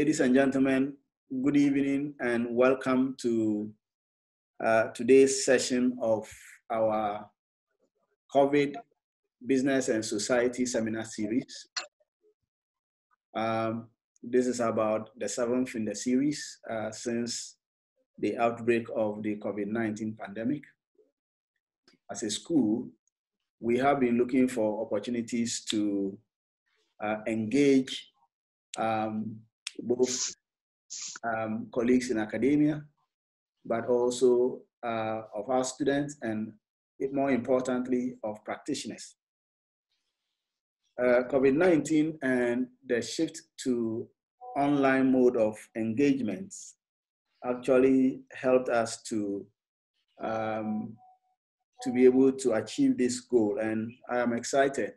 Ladies and gentlemen, good evening and welcome to today's session of our COVID Business and Society Seminar Series. This is about the 7th in the series since the outbreak of the COVID-19 pandemic. As a school, we have been looking for opportunities to engage both colleagues in academia, but also of our students and more importantly, of practitioners. COVID-19 and the shift to online mode of engagements actually helped us to be able to achieve this goal. And I am excited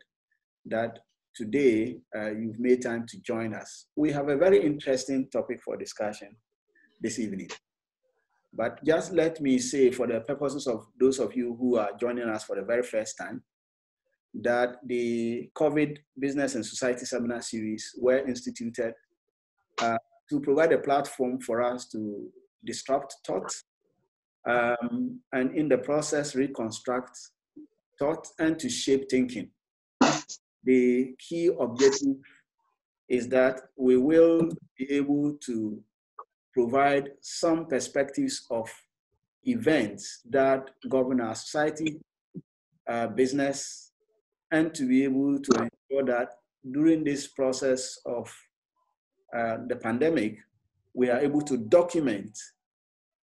that today you've made time to join us. We have a very interesting topic for discussion this evening. But just let me say, for the purposes of those of you who are joining us for the very first time, that the COVID Business and Society Seminar Series were instituted to provide a platform for us to disrupt thought and in the process reconstruct thought and to shape thinking. The key objective is that we will be able to provide some perspectives of events that govern our society, business, and to be able to ensure that during this process of the pandemic, we are able to document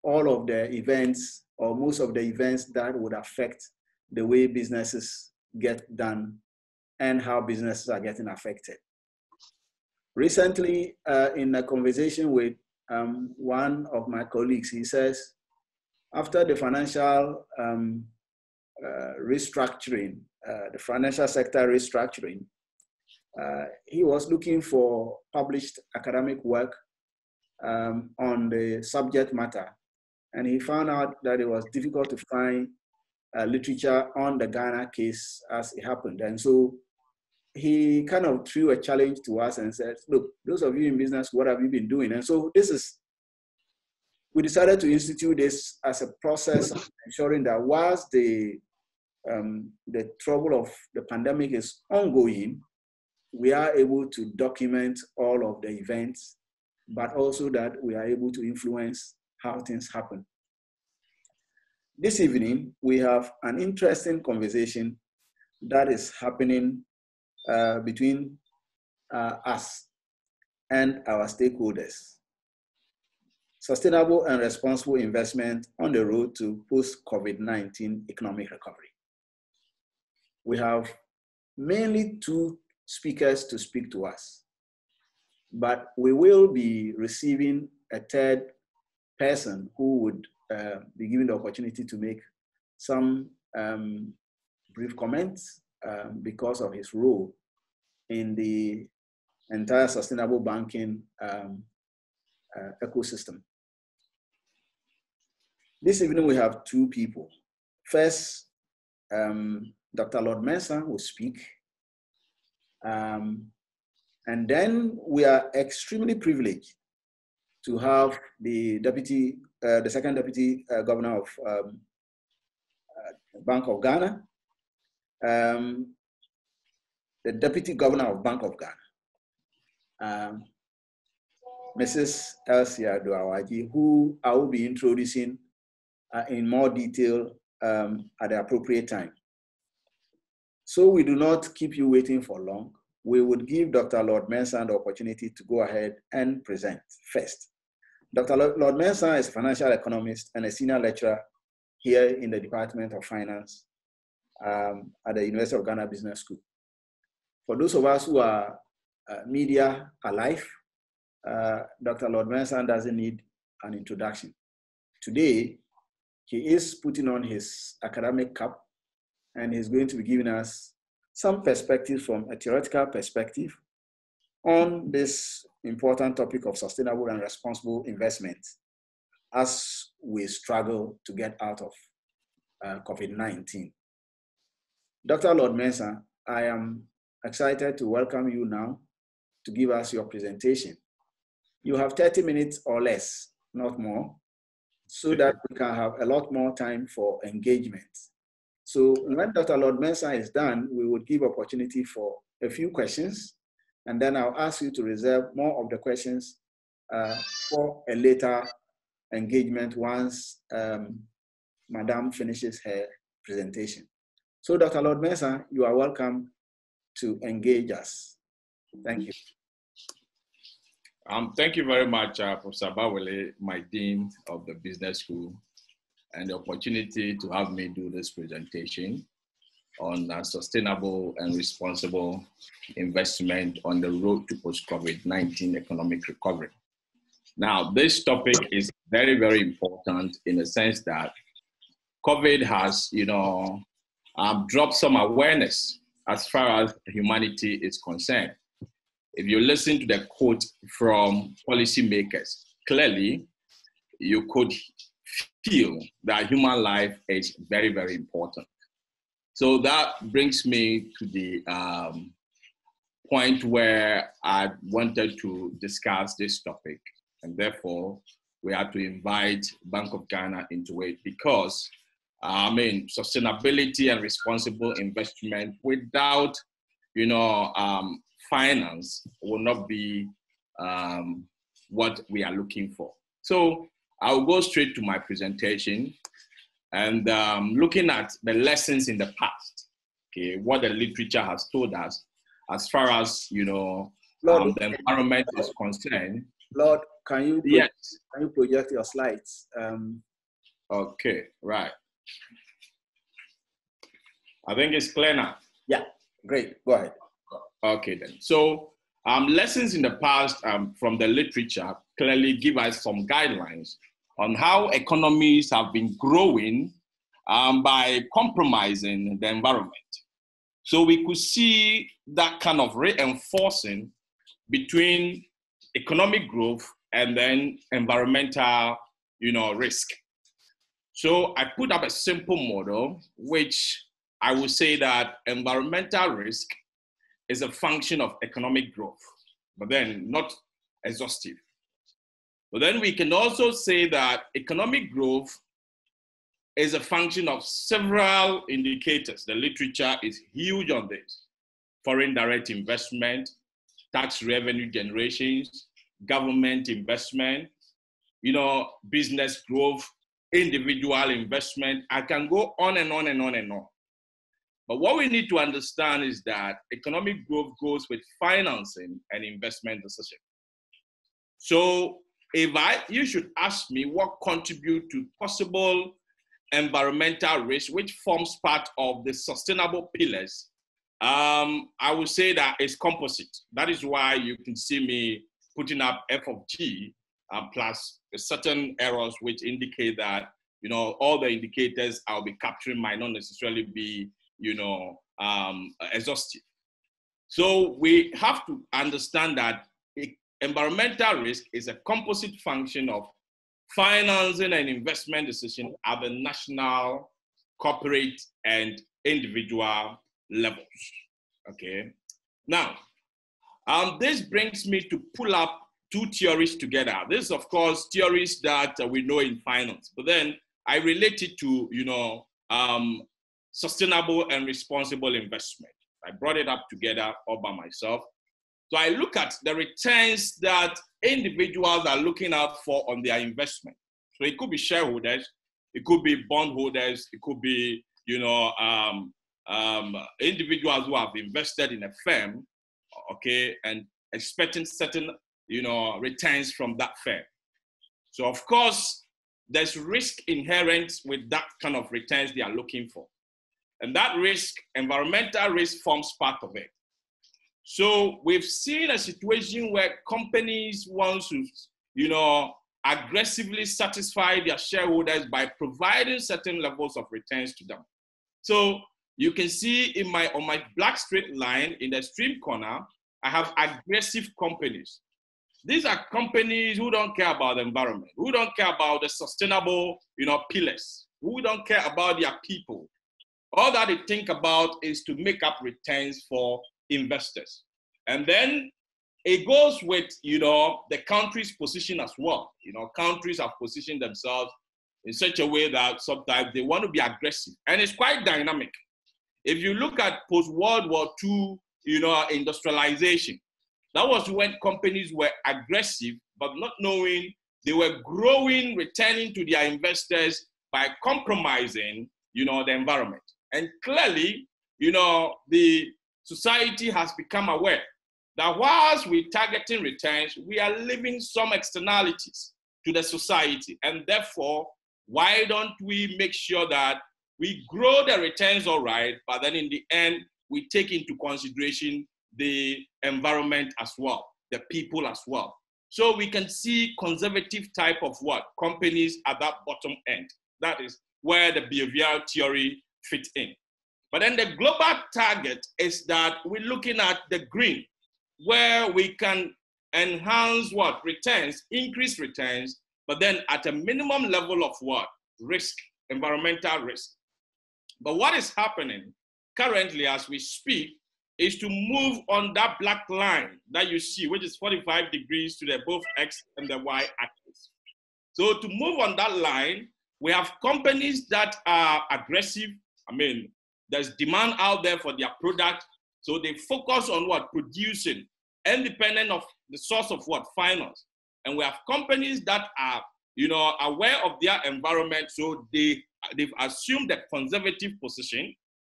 all of the events or most of the events that would affect the way businesses get done and how businesses are getting affected. Recently, in a conversation with one of my colleagues, he says, after the financial restructuring, the financial sector restructuring, he was looking for published academic work on the subject matter. And he found out that it was difficult to find literature on the Ghana case as it happened. And so he kind of threw a challenge to us and said, look, those of you in business, what have you been doing? And so we decided to institute this as a process of ensuring that whilst the trouble of the pandemic is ongoing, we are able to document all of the events, but also that we are able to influence how things happen. This evening, we have an interesting conversation that is happening between us and our stakeholders. Sustainable and responsible investment on the road to post-COVID-19 economic recovery. We have mainly two speakers to speak to us, but we will be receiving a third person who would be given the opportunity to make some brief comments because of his role in the entire sustainable banking ecosystem. This evening we have two people. First, Dr. Lord Mensah will speak. And then we are extremely privileged to have the second deputy governor of Bank of Ghana, the deputy governor of Bank of Ghana, Mrs. Elsie Addo Awadzi, who I will be introducing in more detail at the appropriate time. So we do not keep you waiting for long. We would give Dr. Lord Mensah the opportunity to go ahead and present first. Dr. Lord Mensah is a financial economist and a senior lecturer here in the Department of Finance at the University of Ghana Business School. For those of us who are media alive, Dr. Lord Mensah doesn't need an introduction. Today, he is putting on his academic cap and he's going to be giving us some perspectives from a theoretical perspective on this important topic of sustainable and responsible investment as we struggle to get out of COVID-19. Dr. Lord Mensah, I am excited to welcome you now to give us your presentation. You have 30 minutes or less, not more, so that we can have a lot more time for engagement. So when Dr. Lord Mensah is done, we would give opportunity for a few questions, and then I'll ask you to reserve more of the questions for a later engagement once Madame finishes her presentation. So Dr. Lord Mensah, you are welcome to engage us. Thank you. Thank you very much, Professor Bawele, my Dean of the Business School, and the opportunity to have me do this presentation on sustainable and responsible investment on the road to post-COVID-19 economic recovery. Now, this topic is very, very important in the sense that COVID has, dropped some awareness as far as humanity is concerned. If you listen to the quote from policymakers, clearly you could feel that human life is very, very important. So that brings me to the point where I wanted to discuss this topic, and therefore we had to invite Bank of Ghana into it because sustainability and responsible investment without, finance will not be what we are looking for. So I'll go straight to my presentation and looking at the lessons in the past, okay, what the literature has told us as far as, Lord, the environment is concerned. Lord, can you project your slides? Okay, right. I think it's clear now. Yeah, great, go ahead. Okay then. So lessons in the past from the literature clearly give us some guidelines on how economies have been growing by compromising the environment. So we could see that kind of reinforcing between economic growth and then environmental, risk. So I put up a simple model, which I would say that environmental risk is a function of economic growth, but then not exhaustive. But then we can also say that economic growth is a function of several indicators. The literature is huge on this. Foreign direct investment, tax revenue generations, government investment, business growth, individual investment. I can go on and on and on and on. But what we need to understand is that economic growth goes with financing and investment decision. So you should ask me what contribute to possible environmental risk, which forms part of the sustainable pillars, I would say that it's composite. That is why you can see me putting up F of G plus certain errors which indicate that, all the indicators I'll be capturing might not necessarily be exhaustive. So we have to understand that environmental risk is a composite function of financing and investment decisions at the national, corporate, and individual levels. Okay. Now, this brings me to pull up two theories together. This is, of course, theories that we know in finance, but then I relate it to, sustainable and responsible investment. I brought it up together all by myself. So I look at the returns that individuals are looking out for on their investment. So it could be shareholders, it could be bondholders, it could be, individuals who have invested in a firm, okay, and expecting certain, returns from that firm. So of course, there's risk inherent with that kind of returns they are looking for. And that risk, environmental risk, forms part of it. So we've seen a situation where companies want to, aggressively satisfy their shareholders by providing certain levels of returns to them. So you can see on my black straight line in the extreme corner, I have aggressive companies. These are companies who don't care about the environment, who don't care about the sustainable, pillars, who don't care about their people. All that they think about is to make up returns for investors. And then it goes with, the country's position as well. Countries have positioned themselves in such a way that sometimes they want to be aggressive, and it's quite dynamic. If you look at post-World War II, industrialization, that was when companies were aggressive, but not knowing they were growing, returning to their investors by compromising, the environment. And clearly, the society has become aware that whilst we're targeting returns, we are leaving some externalities to the society. And therefore, why don't we make sure that we grow the returns all right, but then in the end, we take into consideration the environment as well, the people as well. So we can see conservative type of companies at that bottom end. That is where the behavioral theory fits in. But then the global target is that we're looking at the green, where we can enhance returns, increase returns, but then at a minimum level of risk, environmental risk. But what is happening currently as we speak is to move on that black line that you see, which is 45 degrees to the both X and the Y axis. So to move on that line, we have companies that are aggressive. I mean, there's demand out there for their product. So they focus on producing, independent of the source of finance. And we have companies that are, aware of their environment. So they've assumed a conservative position.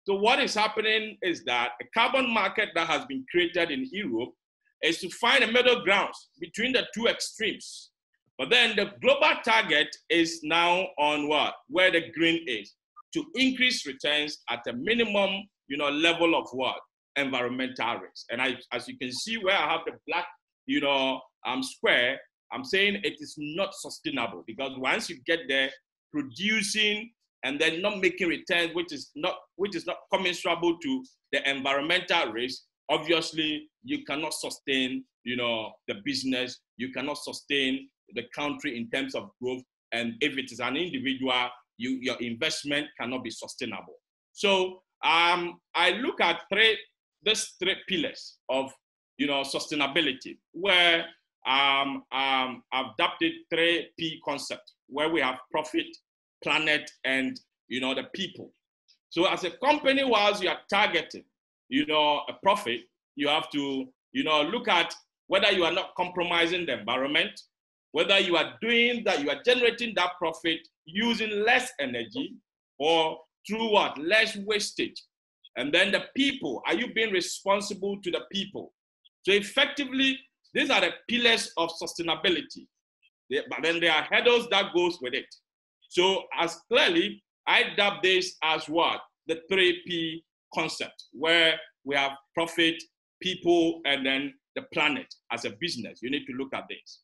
So what is happening is that a carbon market that has been created in Europe is to find a middle ground between the two extremes. But then the global target is now on where the green is, to increase returns at a minimum, level of environmental risk. And as you can see where I have the black, square, I'm saying it is not sustainable, because once you get there, producing and then not making returns, which is not commensurable to the environmental risk, obviously you cannot sustain, the business, you cannot sustain the country in terms of growth. And if it is an individual, your investment cannot be sustainable. So I look at these three pillars of, sustainability, where I've adopted 3P concept, where we have profit, planet, and the people. So as a company, whilst you are targeting a profit, you have to look at whether you are not compromising the environment, whether you are doing that, you are generating that profit using less energy, or through less wastage. And then the people, are you being responsible to the people? So effectively, these are the pillars of sustainability. But then there are hurdles that goes with it. So as clearly, I dub this as the 3P concept, where we have profit, people, and then the planet as a business. You need to look at this.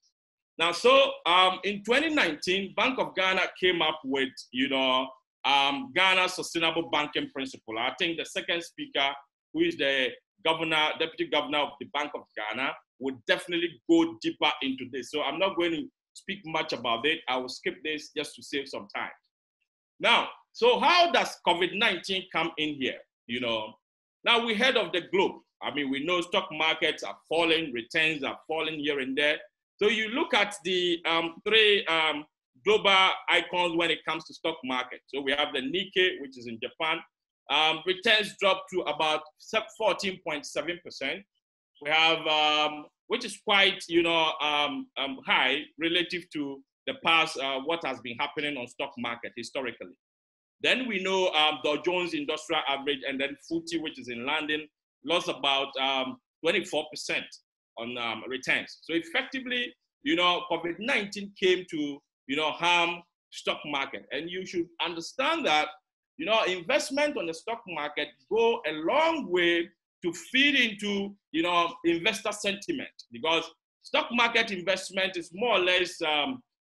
Now, so in 2019, Bank of Ghana came up with, Ghana's sustainable banking principle. I think the second speaker, who is the deputy governor of the Bank of Ghana, would definitely go deeper into this. So I'm not going to speak much about it. I will skip this just to save some time. Now, so how does COVID-19 come in here? Now we heard of the globe. I mean, we know stock markets are falling, returns are falling here and there. So you look at the three global icons when it comes to stock market. So we have the Nikkei, which is in Japan. Returns dropped to about 14.7%. We have, which is quite, high relative to the past, what has been happening on stock market historically. Then we know Dow Jones Industrial Average, and then FTSE, which is in London, lost about 24% on returns. So effectively, COVID-19 came to, harm stock market. And you should understand that, investment on the stock market go a long way to feed into, investor sentiment, because stock market investment is more or less,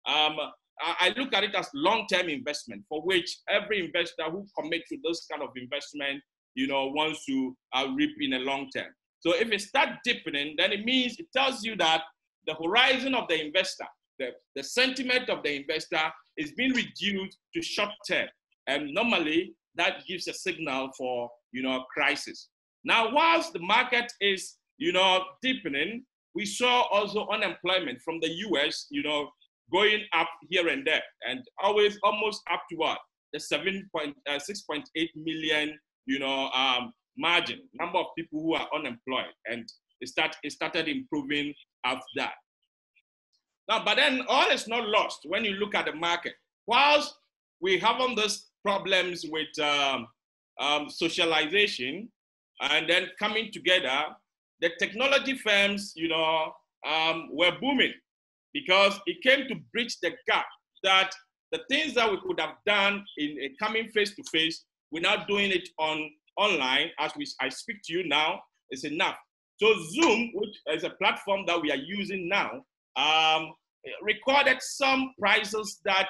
I look at it as long-term investment, for which every investor who commits to this kind of investment, wants to reap in a long term. So if it starts deepening, then it means, it tells you that the horizon of the investor, the sentiment of the investor is being reduced to short term. And normally that gives a signal for, crisis. Now, whilst the market is, deepening, we saw also unemployment from the US, going up here and there, and always almost up to what? The 6.8 million, margin, number of people who are unemployed. And it started improving after that. Now, but then all is not lost when you look at the market. Whilst we have on those problems with socialization and then coming together, the technology firms, were booming because it came to bridge the gap that the things that we could have done in coming face to face, we're now doing it online. As I speak to you now, is enough. So Zoom, which is a platform that we are using now, recorded some prices that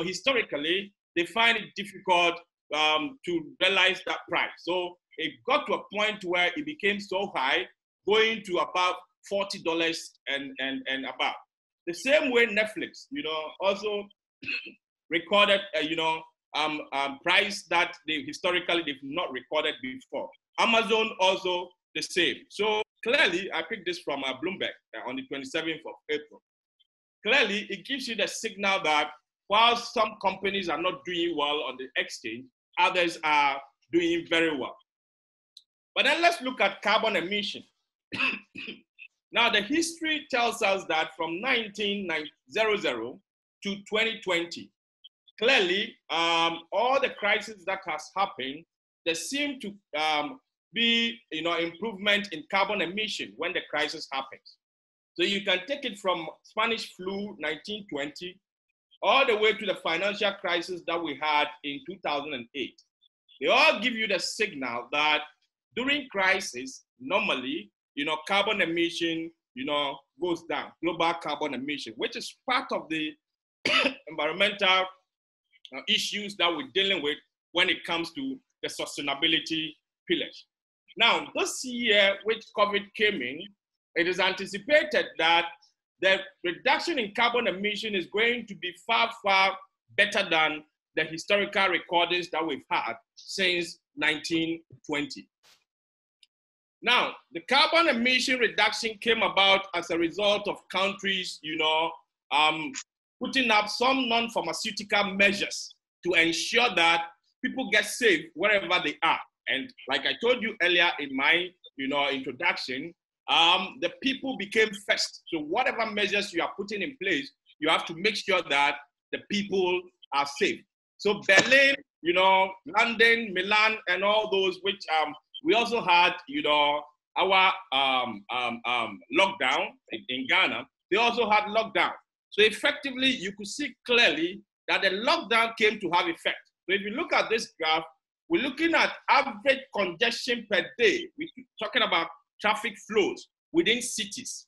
historically they find it difficult to realize that price. So it got to a point where it became so high, going to about $40 and above. The same way Netflix, also recorded, price that historically they've not recorded before. Amazon also the same. So clearly, I picked this from Bloomberg on the 27th of April. Clearly, it gives you the signal that while some companies are not doing well on the exchange, others are doing very well. But then let's look at carbon emission. Now, the history tells us that from 1900 to 2020, clearly, all the crises that has happened, there seem to be, improvement in carbon emission when the crisis happens. So you can take it from Spanish flu, 1920, all the way to the financial crisis that we had in 2008. They all give you the signal that during crisis, normally, carbon emission, goes down, global carbon emission, which is part of the environmental issues that we're dealing with when it comes to the sustainability pillars. Now, this year, with COVID came in, it is anticipated that the reduction in carbon emission is going to be far, far better than the historical recordings that we've had since 1920. Now, the carbon emission reduction came about as a result of countries, putting up some non-pharmaceutical measures to ensure that people get safe wherever they are. And like I told you earlier in my, introduction, the people became first. So whatever measures you are putting in place, you have to make sure that the people are safe. So Berlin, London, Milan, and all those, which we also had, our lockdown in Ghana. They also had lockdown. So effectively, you could see clearly that the lockdown came to have effect. So if you look at this graph, we're looking at average congestion per day. We're talking about traffic flows within cities.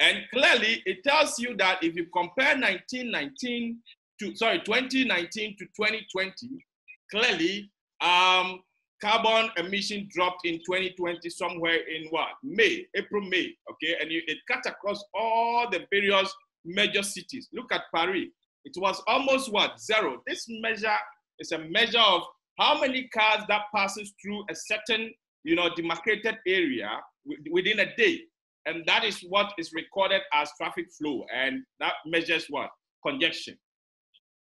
And clearly, it tells you that if you compare 2019 to 2020, clearly, carbon emission dropped in 2020 somewhere in what? April, May, okay? And it cut across all the various major cities. Look at Paris. It was almost what? Zero. This measure is a measure of how many cars that passes through a certain, demarcated area within a day. And that is what is recorded as traffic flow. And that measures what? Congestion.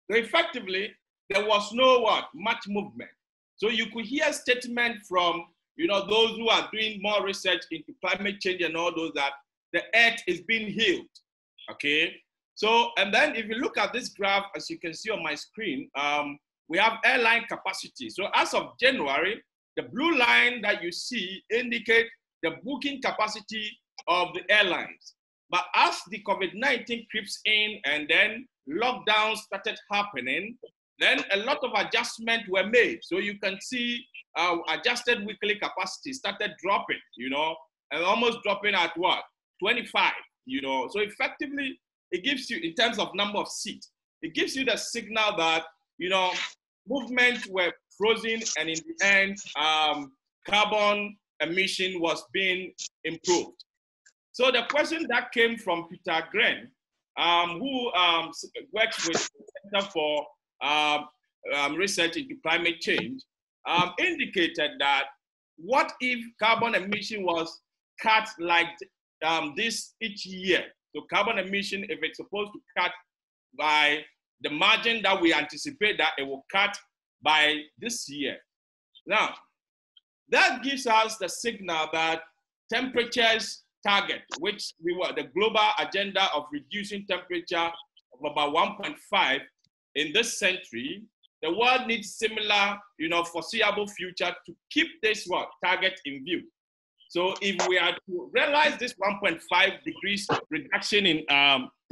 So effectively, there was no much movement. So you could hear statement from, those who are doing more research into climate change and all those, that the earth is being healed, okay? So, and then if you look at this graph, as you can see on my screen, we have airline capacity. So as of January, the blue line that you see indicate the booking capacity of the airlines. But as the COVID-19 creeps in and then lockdowns started happening, then a lot of adjustments were made. So you can see adjusted weekly capacity started dropping, and almost dropping at what? 25, So effectively, it gives you, in terms of number of seats, it gives you the signal that, movements were frozen, and in the end, carbon emission was being improved. So the question that came from Peter Gren, who works with the Center for Research into Climate Change, indicated that what if carbon emission was cut like this each year. So carbon emission, if it's supposed to cut by the margin that we anticipate that it will cut by this year. Now, that gives us the signal that temperatures target, which we were the global agenda of reducing temperature of about 1.5 in this century, the world needs similar, foreseeable future to keep this target in view. So if we are to realize this 1.5 degrees reduction in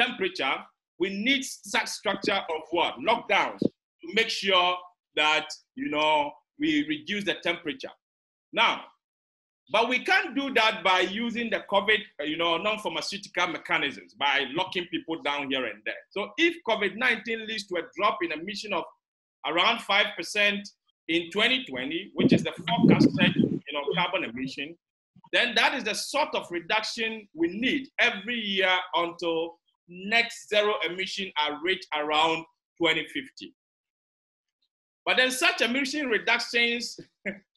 temperature, we need such structure of lockdowns to make sure that, we reduce the temperature. Now, but we can't do that by using the COVID, non-pharmaceutical mechanisms, by locking people down here and there. So if COVID-19 leads to a drop in emission of around 5% in 2020, which is the forecasted, carbon emission, then that is the sort of reduction we need every year until net zero emission are reached around 2050. But then such emission reductions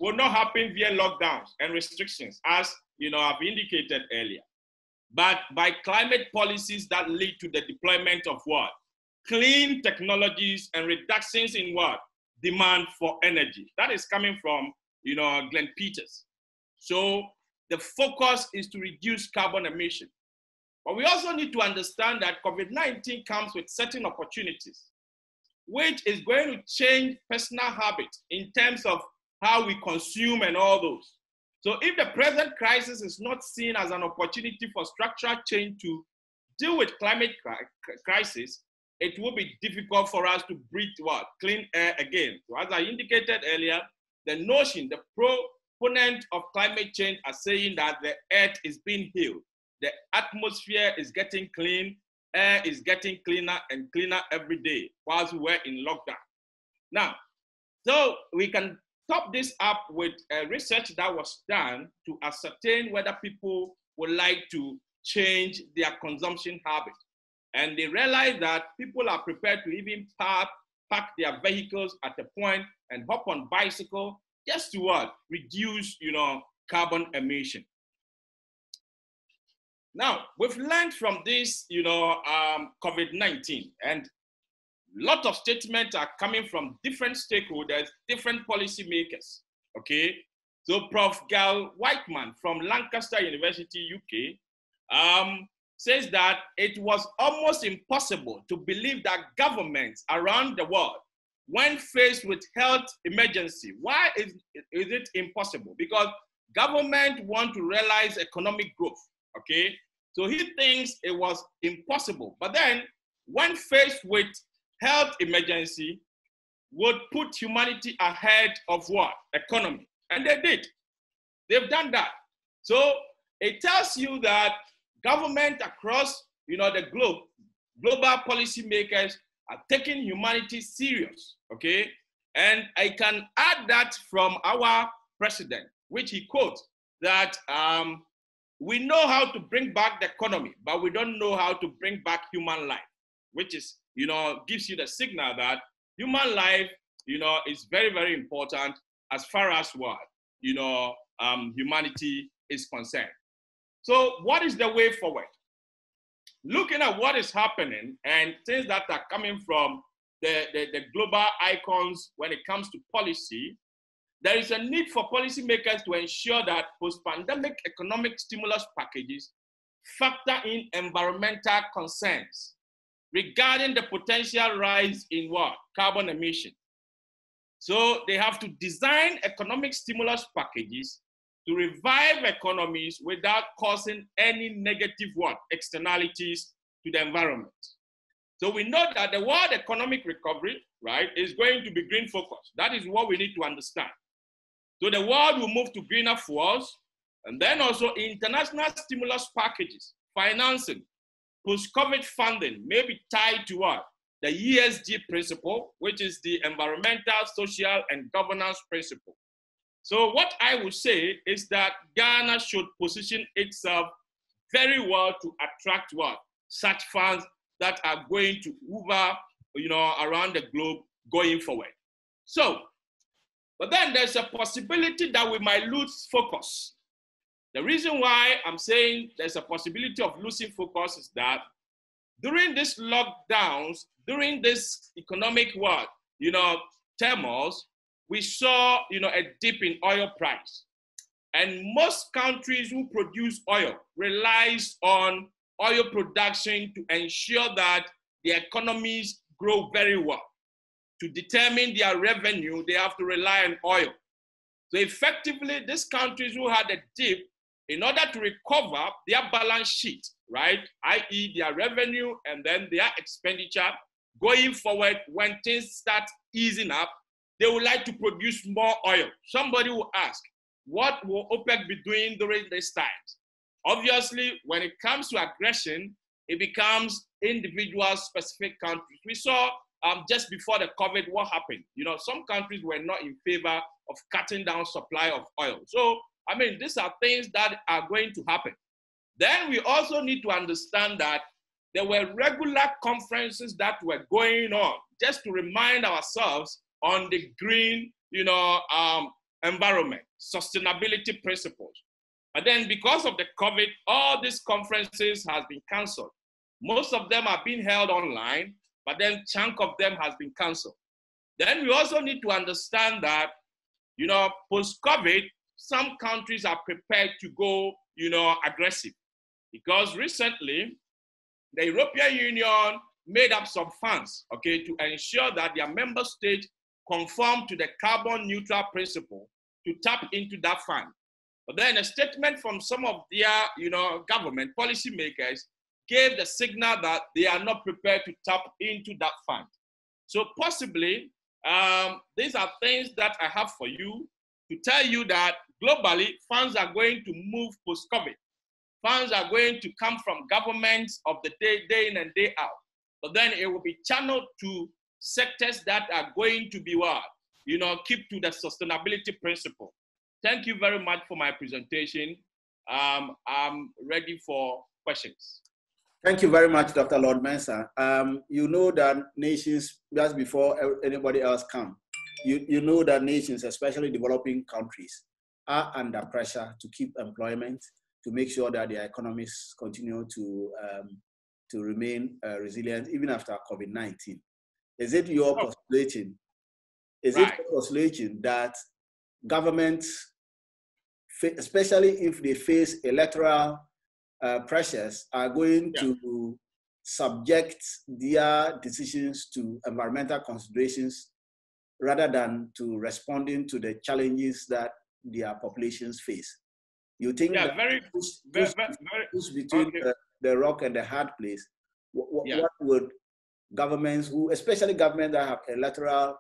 will not happen via lockdowns and restrictions, as I've indicated earlier, but by climate policies that lead to the deployment of clean technologies and reductions in demand for energy. That is coming from Glenn Peters. So the focus is to reduce carbon emission. But we also need to understand that COVID-19 comes with certain opportunities, which is going to change personal habits in terms of how we consume and all those. So if the present crisis is not seen as an opportunity for structural change to deal with climate crisis, it will be difficult for us to breathe clean air again. So as I indicated earlier, the notion, the proponent of climate change are saying that the earth is being healed. The atmosphere is getting clean, air is getting cleaner and cleaner every day whilst we're in lockdown. Now, so we can top this up with research that was done to ascertain whether people would like to change their consumption habit. And they realized that people are prepared to even park their vehicles at a point and hop on bicycle just to reduce, carbon emission. Now, we've learned from this, COVID-19, and a lot of statements are coming from different stakeholders, different policymakers, okay? So Prof. Gal Whiteman from Lancaster University, UK, says that it was almost impossible to believe that governments around the world, when faced with health emergency, why is it impossible? Because government want to realize economic growth, okay? So he thinks it was impossible. But then when faced with health emergency, would put humanity ahead of economy. And they did. They've done that. So it tells you that government across the globe, global policymakers are taking humanity serious, okay? And I can add that from our president, which he quotes, that we know how to bring back the economy, but we don't know how to bring back human life, which is, gives you the signal that human life, is very, very important as far as humanity is concerned. So what is the way forward? Looking at what is happening and things that are coming from the global icons when it comes to policy, there is a need for policymakers to ensure that post-pandemic economic stimulus packages factor in environmental concerns regarding the potential rise in carbon emission. So they have to design economic stimulus packages to revive economies without causing any negative externalities to the environment. So we know that the world economic recovery, is going to be green focused. That is what we need to understand. So the world will move to greener fuels, and then also international stimulus packages, financing, post-COVID funding may be tied to the ESG principle, which is the environmental, social, and governance principle. So what I would say is that Ghana should position itself very well to attract such funds that are going to hover, around the globe going forward. So, but then there's a possibility that we might lose focus. The reason why I'm saying there's a possibility of losing focus is that during these lockdowns, during this economic world, turmoils, we saw, a dip in oil price. And most countries who produce oil relies on oil production to ensure that their economies grow very well. To determine their revenue, they have to rely on oil. So effectively, these countries who had a dip, in order to recover their balance sheet, right, i.e. their revenue and then their expenditure, going forward, when things start easing up, they would like to produce more oil. Somebody will ask, what will OPEC be doing during these times? Obviously, when it comes to aggression, it becomes individual specific countries. We saw just before the COVID, what happened? Some countries were not in favor of cutting down supply of oil. So, these are things that are going to happen. Then we also need to understand that there were regular conferences that were going on just to remind ourselves on the green, environment, sustainability principles. But then because of the COVID, all these conferences has been canceled. Most of them are being held online, but then chunk of them has been canceled. Then we also need to understand that, post-COVID, some countries are prepared to go, aggressive. Because recently, the European Union made up some funds, okay, to ensure that their member states conform to the carbon neutral principle to tap into that fund. But then a statement from some of their, government policymakers gave the signal that they are not prepared to tap into that fund. So possibly, these are things that I have for you to tell you that globally, funds are going to move post-COVID. Funds are going to come from governments of the day in and day out. But then it will be channeled to sectors that are going to be what? Keep to the sustainability principle. Thank you very much for my presentation. I'm ready for questions. Thank you very much, Dr. Lord Mensah. You know that nations, just before anybody else come, you know that nations, especially developing countries, are under pressure to keep employment, to make sure that their economies continue to remain resilient even after COVID-19. Is it your postulating? Is it your postulating that governments, especially if they face electoral pressures, are going to subject their decisions to environmental considerations rather than to responding to the challenges that their populations face? You think that push between the rock and the hard place, what would governments, especially governments that have electoral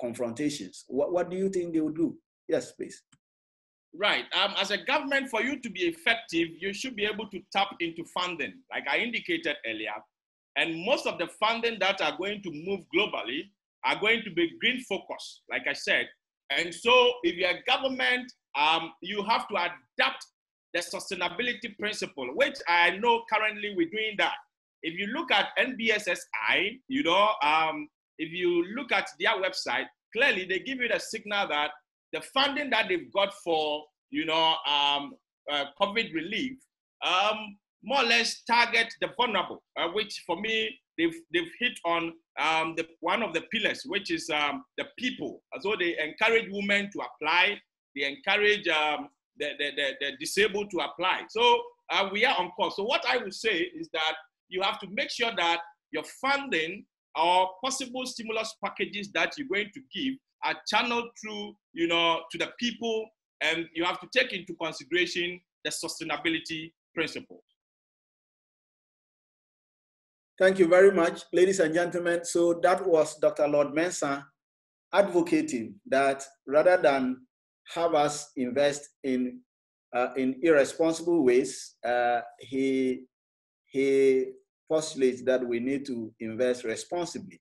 confrontations, what do you think they would do? Yes, please. Right. As a government, for you to be effective, you should be able to tap into funding, like I indicated earlier. And most of the funding that are going to move globally are going to be green focused, like I said. And so if you're a government, you have to adapt the sustainability principle, which I know currently we're doing that. If you look at NBSSI, if you look at their website, clearly they give you the signal that the funding that they've got for, COVID relief, more or less target the vulnerable, which for me, they've hit on one of the pillars, which is the people. So they encourage women to apply, they encourage the disabled to apply. So we are on course. So what I would say is that you have to make sure that your funding or possible stimulus packages that you're going to give are channeled through, to the people, and you have to take into consideration the sustainability principles. Thank you very much, ladies and gentlemen. So that was Dr. Lord Mensah advocating that rather than have us invest in irresponsible ways, he postulates that we need to invest responsibly,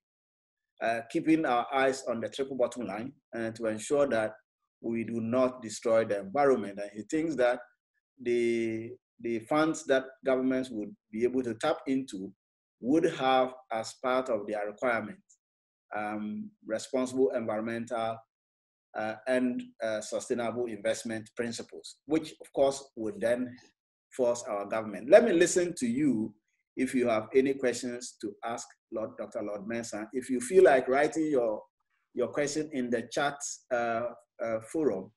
keeping our eyes on the triple bottom line and to ensure that we do not destroy the environment. And he thinks that the funds that governments would be able to tap into would have as part of their requirements responsible environmental and sustainable investment principles, which of course would then force our government. Let me listen to you if you have any questions to ask Dr. Lord Mensah. If you feel like writing your question in the chat forum,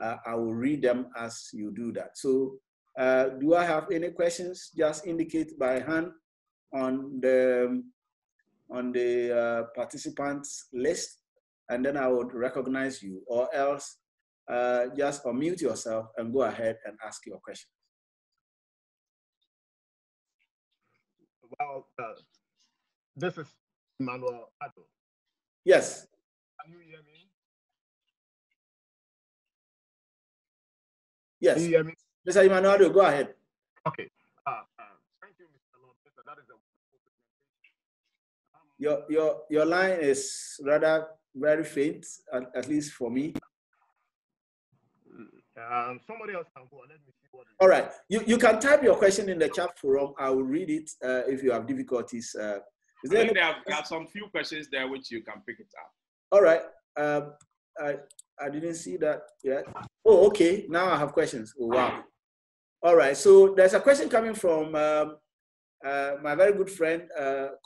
I will read them as you do that. So do I have any questions? Just indicate by hand on the participants list, and then I would recognize you, or else just unmute yourself and go ahead and ask your question. Well, this is Emmanuel Addo. Yes. Can you hear me? Yes. Can you hear me? Mr. Emmanuel Addo, go ahead. Okay. Thank you, Mr. Lord. That is a Your line is rather very faint, at least for me. Somebody else can go. Let me see what. All right. You can type your question in the chat forum. I will read it if you have difficulties. There are some few questions there which you can pick it up. All right. I didn't see that yet. Oh, okay. Now I have questions. Oh, wow. All right. So there's a question coming from my very good friend,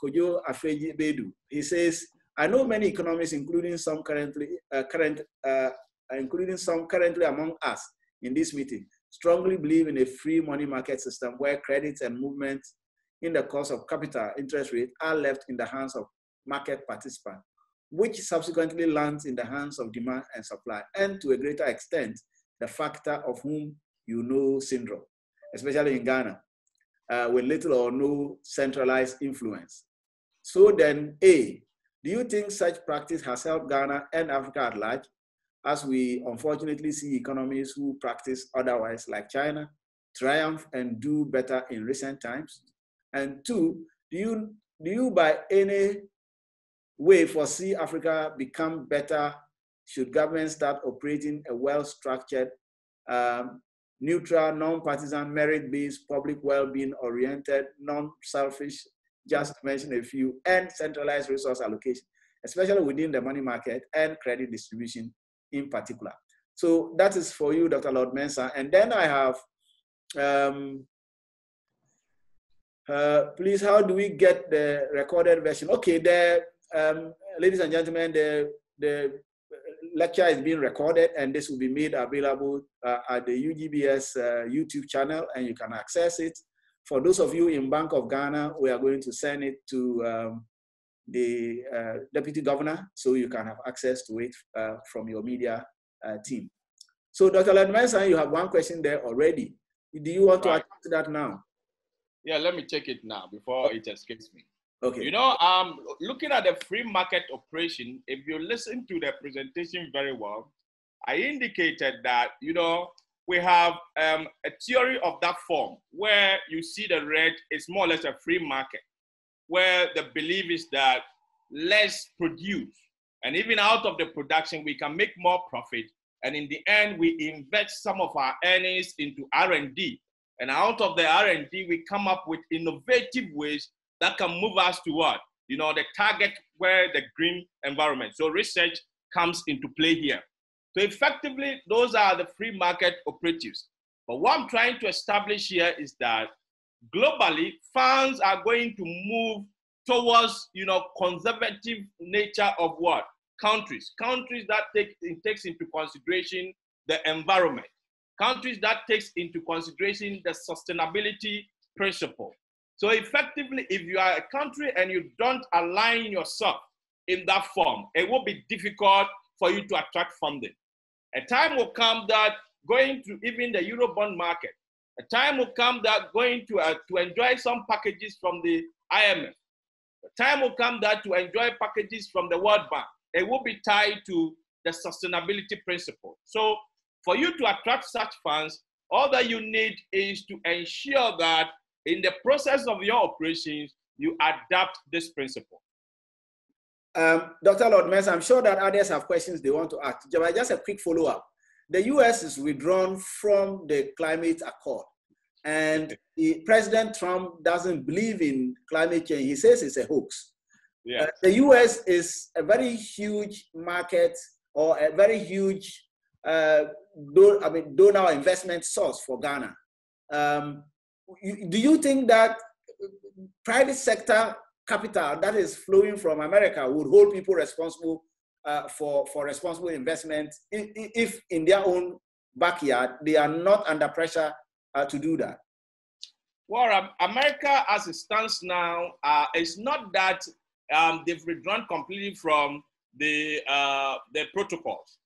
Kojo Afeji Bedu. He says, I know many economists, including some currently among us in this meeting, strongly believe in a free money market system where credits and movements in the cost of capital interest rate are left in the hands of market participants, which subsequently lands in the hands of demand and supply, and to a greater extent, the factor of whom you know syndrome, especially in Ghana, with little or no centralized influence. So then, A, do you think such practice has helped Ghana and Africa at large, as we unfortunately see economies who practice otherwise, like China, triumph and do better in recent times? And two, do you by any way foresee Africa become better should governments start operating a well-structured, neutral, non-partisan, merit-based, public well-being oriented, non-selfish, just to mention a few, and centralized resource allocation, especially within the money market and credit distribution in particular? So that is for you, Dr. Lord Mensah. And then I have, please, how do we get the recorded version? Okay, ladies and gentlemen, the lecture is being recorded, and this will be made available at the UGBS YouTube channel, and you can access it. For those of you in Bank of Ghana, we are going to send it to the Deputy Governor, so you can have access to it from your media team. So Dr. Lord Mensah, you have one question there already. Do you want to add to that now? Yeah, let me take it now before it escapes me. Okay. You know, looking at the free market operation, if you listen to the presentation very well, I indicated that, you know, we have a theory of that form where you see the red is more or less a free market, where the belief is that let's produce, and even out of the production, we can make more profit. And in the end, we invest some of our earnings into R&D. And out of the R&D, we come up with innovative ways that can move us to what? You know, the target where the green environment. So research comes into play here. So effectively, those are the free market operatives. But what I'm trying to establish here is that globally, funds are going to move towards, you know, conservative nature of what? Countries that takes into consideration the environment. Countries that takes into consideration the sustainability principle. So effectively, if you are a country and you don't align yourself in that form, it will be difficult for you to attract funding. A time will come that going to even the Eurobond market, a time will come that going to enjoy some packages from the IMF, a time will come that to enjoy packages from the World Bank, it will be tied to the sustainability principle. So for you to attract such funds, all that you need is to ensure that in the process of your operations, you adapt this principle. Dr. Lord Mensah, I'm sure that others have questions they want to ask. Just a quick follow-up. The US is withdrawn from the climate accord, and President Trump doesn't believe in climate change. He says it's a hoax. Yeah. The US is a very huge market or a very huge donor investment source for Ghana. Do you think that private sector capital that is flowing from America would hold people responsible for responsible investment if in their own backyard they are not under pressure to do that? Well, America as it stands now, it's not that they've withdrawn completely from the protocols.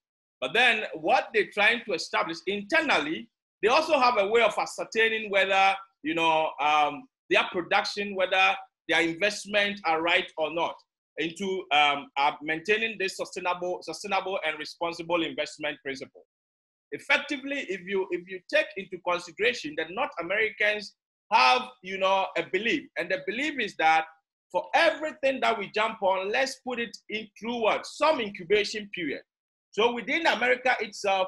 But then what they're trying to establish internally, they also have a way of ascertaining whether, their production, whether their investment are right or not into maintaining this sustainable and responsible investment principle. Effectively, if you take into consideration that North Americans have, a belief, and the belief is that for everything that we jump on, let's put it in through some incubation period. So within America itself,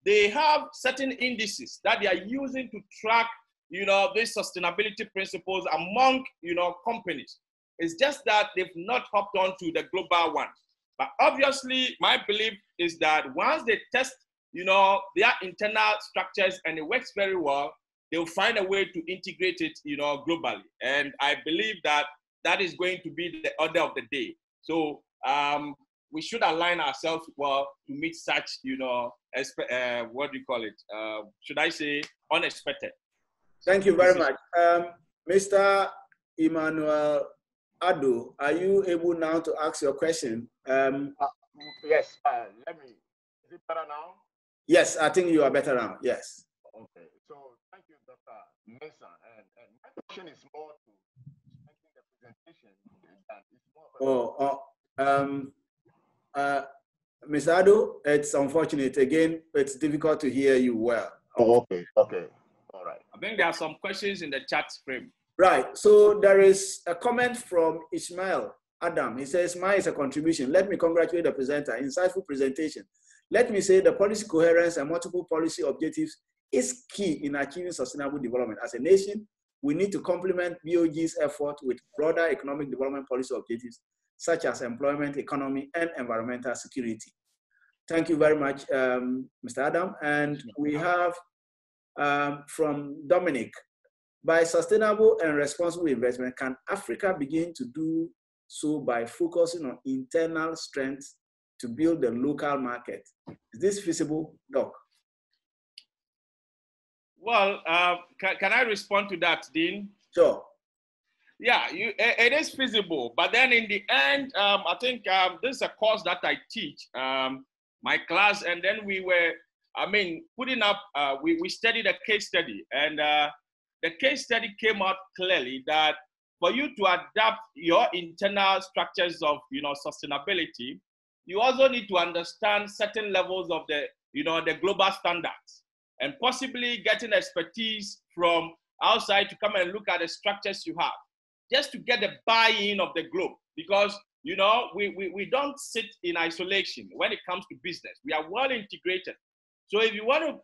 they have certain indices that they are using to track, these sustainability principles among, companies. It's just that they've not hopped onto the global one. But obviously, my belief is that once they test, their internal structures and it works very well, they'll find a way to integrate it, globally. And I believe that that is going to be the order of the day. So we should align ourselves well to meet such, what do you call it? Should I say unexpected? Thank you very much. Mr. Emmanuel Addo, are you able now to ask your question? Yes, let me, is it better now? Yes, I think you are better now, yes. Okay, so thank you, Dr. Mensah. And my question is more to strengthen the presentation than it's more Mr. Addo, it's unfortunate. Again, it's difficult to hear you well. Oh, okay, all right. I think there are some questions in the chat frame. Right, so there is a comment from Ismail Adam. He says, mine is a contribution. Let me congratulate the presenter. Insightful presentation. Let me say the policy coherence and multiple policy objectives is key in achieving sustainable development. As a nation, we need to complement BOG's effort with broader economic development policy objectives, such as employment, economy, and environmental security. Thank you very much, Mr. Adam. And we have from Dominic, by sustainable and responsible investment, can Africa begin to do so by focusing on internal strengths to build the local market? Is this feasible, Doc? Well, can I respond to that, Dean? Sure. Yeah, it is feasible. But then in the end, I think this is a course that I teach, my class, and then we were, putting up, we studied a case study, and the case study came out clearly that for you to adapt your internal structures of, sustainability, you also need to understand certain levels of the, the global standards, and possibly getting expertise from outside to come and look at the structures you have, just to get the buy-in of the globe. Because, we don't sit in isolation when it comes to business. We are well integrated. So if you want to,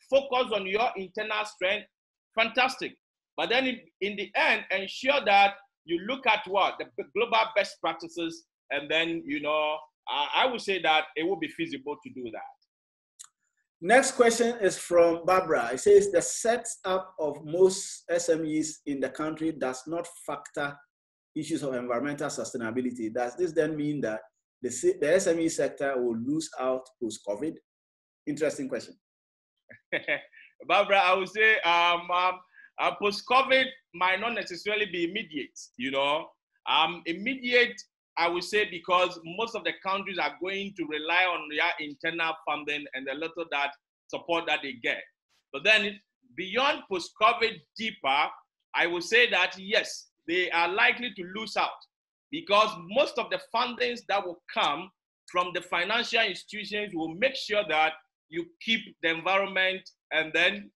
focus on your internal strength, fantastic. But then in the end, ensure that you look at the global best practices, and then, I would say that it will be feasible to do that. Next question is from Barbara. It says the setup of most SMEs in the country does not factor issues of environmental sustainability. Does this then mean that the SME sector will lose out post-COVID? Interesting question. Barbara, I would say post-COVID might not necessarily be immediate, Immediate, I would say, because most of the countries are going to rely on their internal funding and the little that support that they get. But then beyond post-COVID deeper, I would say that yes, they are likely to lose out, because most of the fundings that will come from the financial institutions will make sure that you keep the environment, and then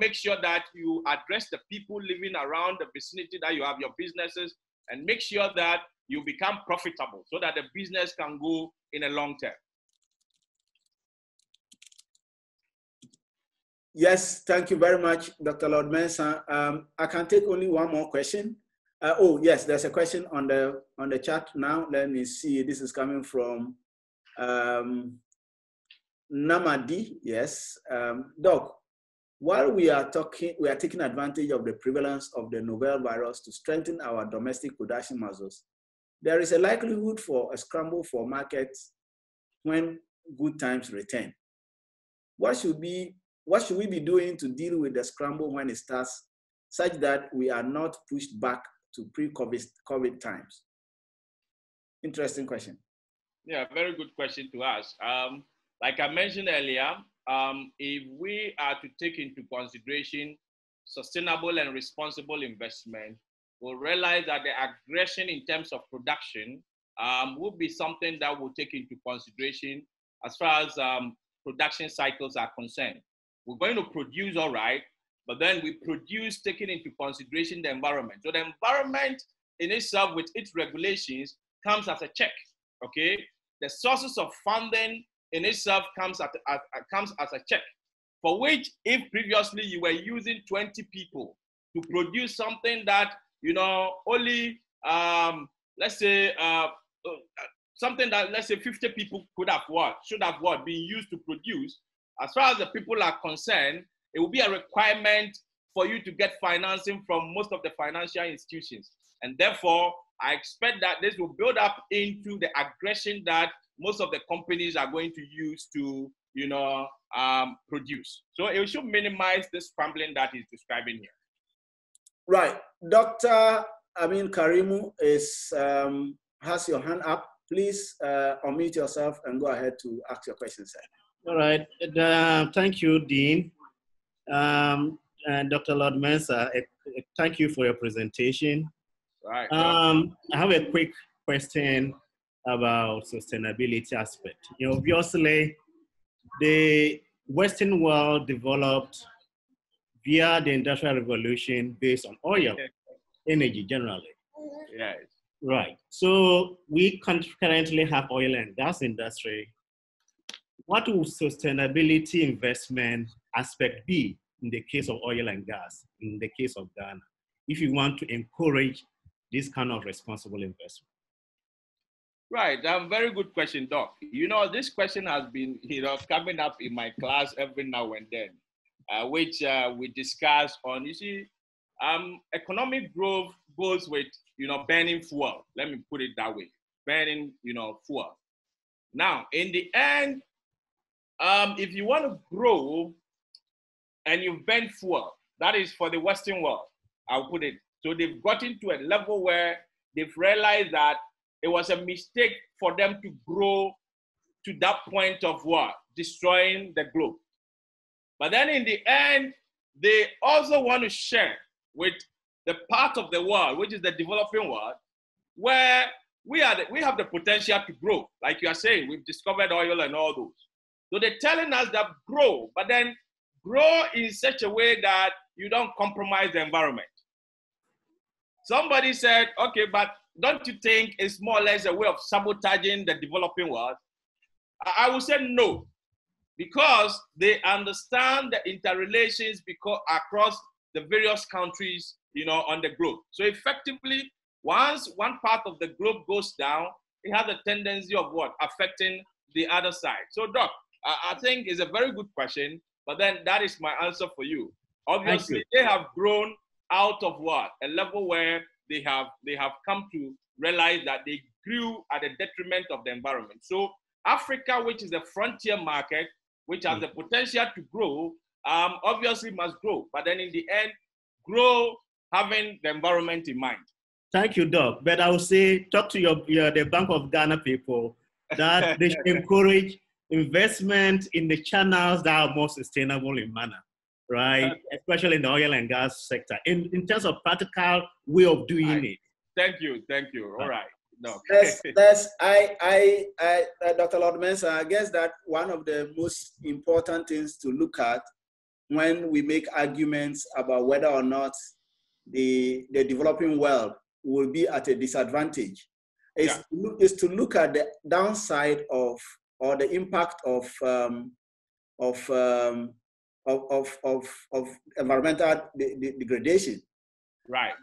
make sure that you address the people living around the vicinity that you have your businesses, and make sure that you become profitable so that the business can go in a long term. Yes, thank you very much, Dr. Lord Mensah. I can take only one more question. Oh, yes, there's a question on the chat now. Let me see. This is coming from Namadi, yes. Doc, while we are taking advantage of the prevalence of the novel virus to strengthen our domestic production muscles, there is a likelihood for a scramble for markets when good times return. What should we be doing to deal with the scramble when it starts, such that we are not pushed back to pre-COVID times? Interesting question. Yeah, very good question to ask. Like I mentioned earlier, if we are to take into consideration sustainable and responsible investment, we'll realize that the aggression in terms of production will be something that we'll take into consideration as far as production cycles are concerned. We're going to produce, all right, but then we produce taking into consideration the environment. So the environment in itself with its regulations comes as a check, okay? The sources of funding in itself comes as a check, for which if previously you were using 20 people to produce something that, only, let's say, something that, let's say 50 people should have been used to produce, as far as the people are concerned, it will be a requirement for you to get financing from most of the financial institutions. And therefore, I expect that this will build up into the aggression that most of the companies are going to use to, produce. So it should minimize the scrambling that he's describing here. Right. Dr. Amin Karimu has your hand up. Please unmute yourself and go ahead to ask your question, sir. All right. Thank you, Dean. And Dr. Lord Mensah, thank you for your presentation. Right. I have a quick question about sustainability aspect. Obviously, the Western world developed via the Industrial Revolution based on oil, energy generally. Yes. Right. So we currently have oil and gas industry. What will sustainability investment aspect be in the case of oil and gas, in the case of Ghana, if you want to encourage this kind of responsible investment? Right, very good question, Doc. This question has been, coming up in my class every now and then, which we discuss on. You see, economic growth goes with, burning fuel. Let me put it that way, burning, fuel. Now, in the end, if you want to grow and you've burned fuel, that is for the Western world, I'll put it. So they've gotten to a level where they've realized that it was a mistake for them to grow to that point of what? Destroying the globe. But then in the end, they also want to share with the part of the world, which is the developing world, where we have the potential to grow. Like you are saying, we've discovered oil and all those. So they're telling us that grow, but then grow in such a way that you don't compromise the environment. Somebody said, okay, but don't you think it's more or less a way of sabotaging the developing world? I would say no, because they understand the interrelations across the various countries, on the globe. So effectively, once one part of the globe goes down, it has a tendency of what? Affecting the other side. So, Doc, I think it's a very good question, but then that is my answer for you. Obviously, they have grown out of what? A level where they have come to realize that they grew at the detriment of the environment. So Africa, which is a frontier market, which has the potential to grow, obviously must grow. But then in the end, grow having the environment in mind. Thank you, Doc. But I would say, talk to the Bank of Ghana people that they should encourage investment in the channels that are more sustainable in manner, right? Especially in the oil and gas sector, in terms of practical way of doing it. Thank you. All right. No. Dr. Lord Mensah, I guess that one of the most important things to look at when we make arguments about whether or not the developing world will be at a disadvantage is to look at the downside of, or the impact of environmental degradation. Right.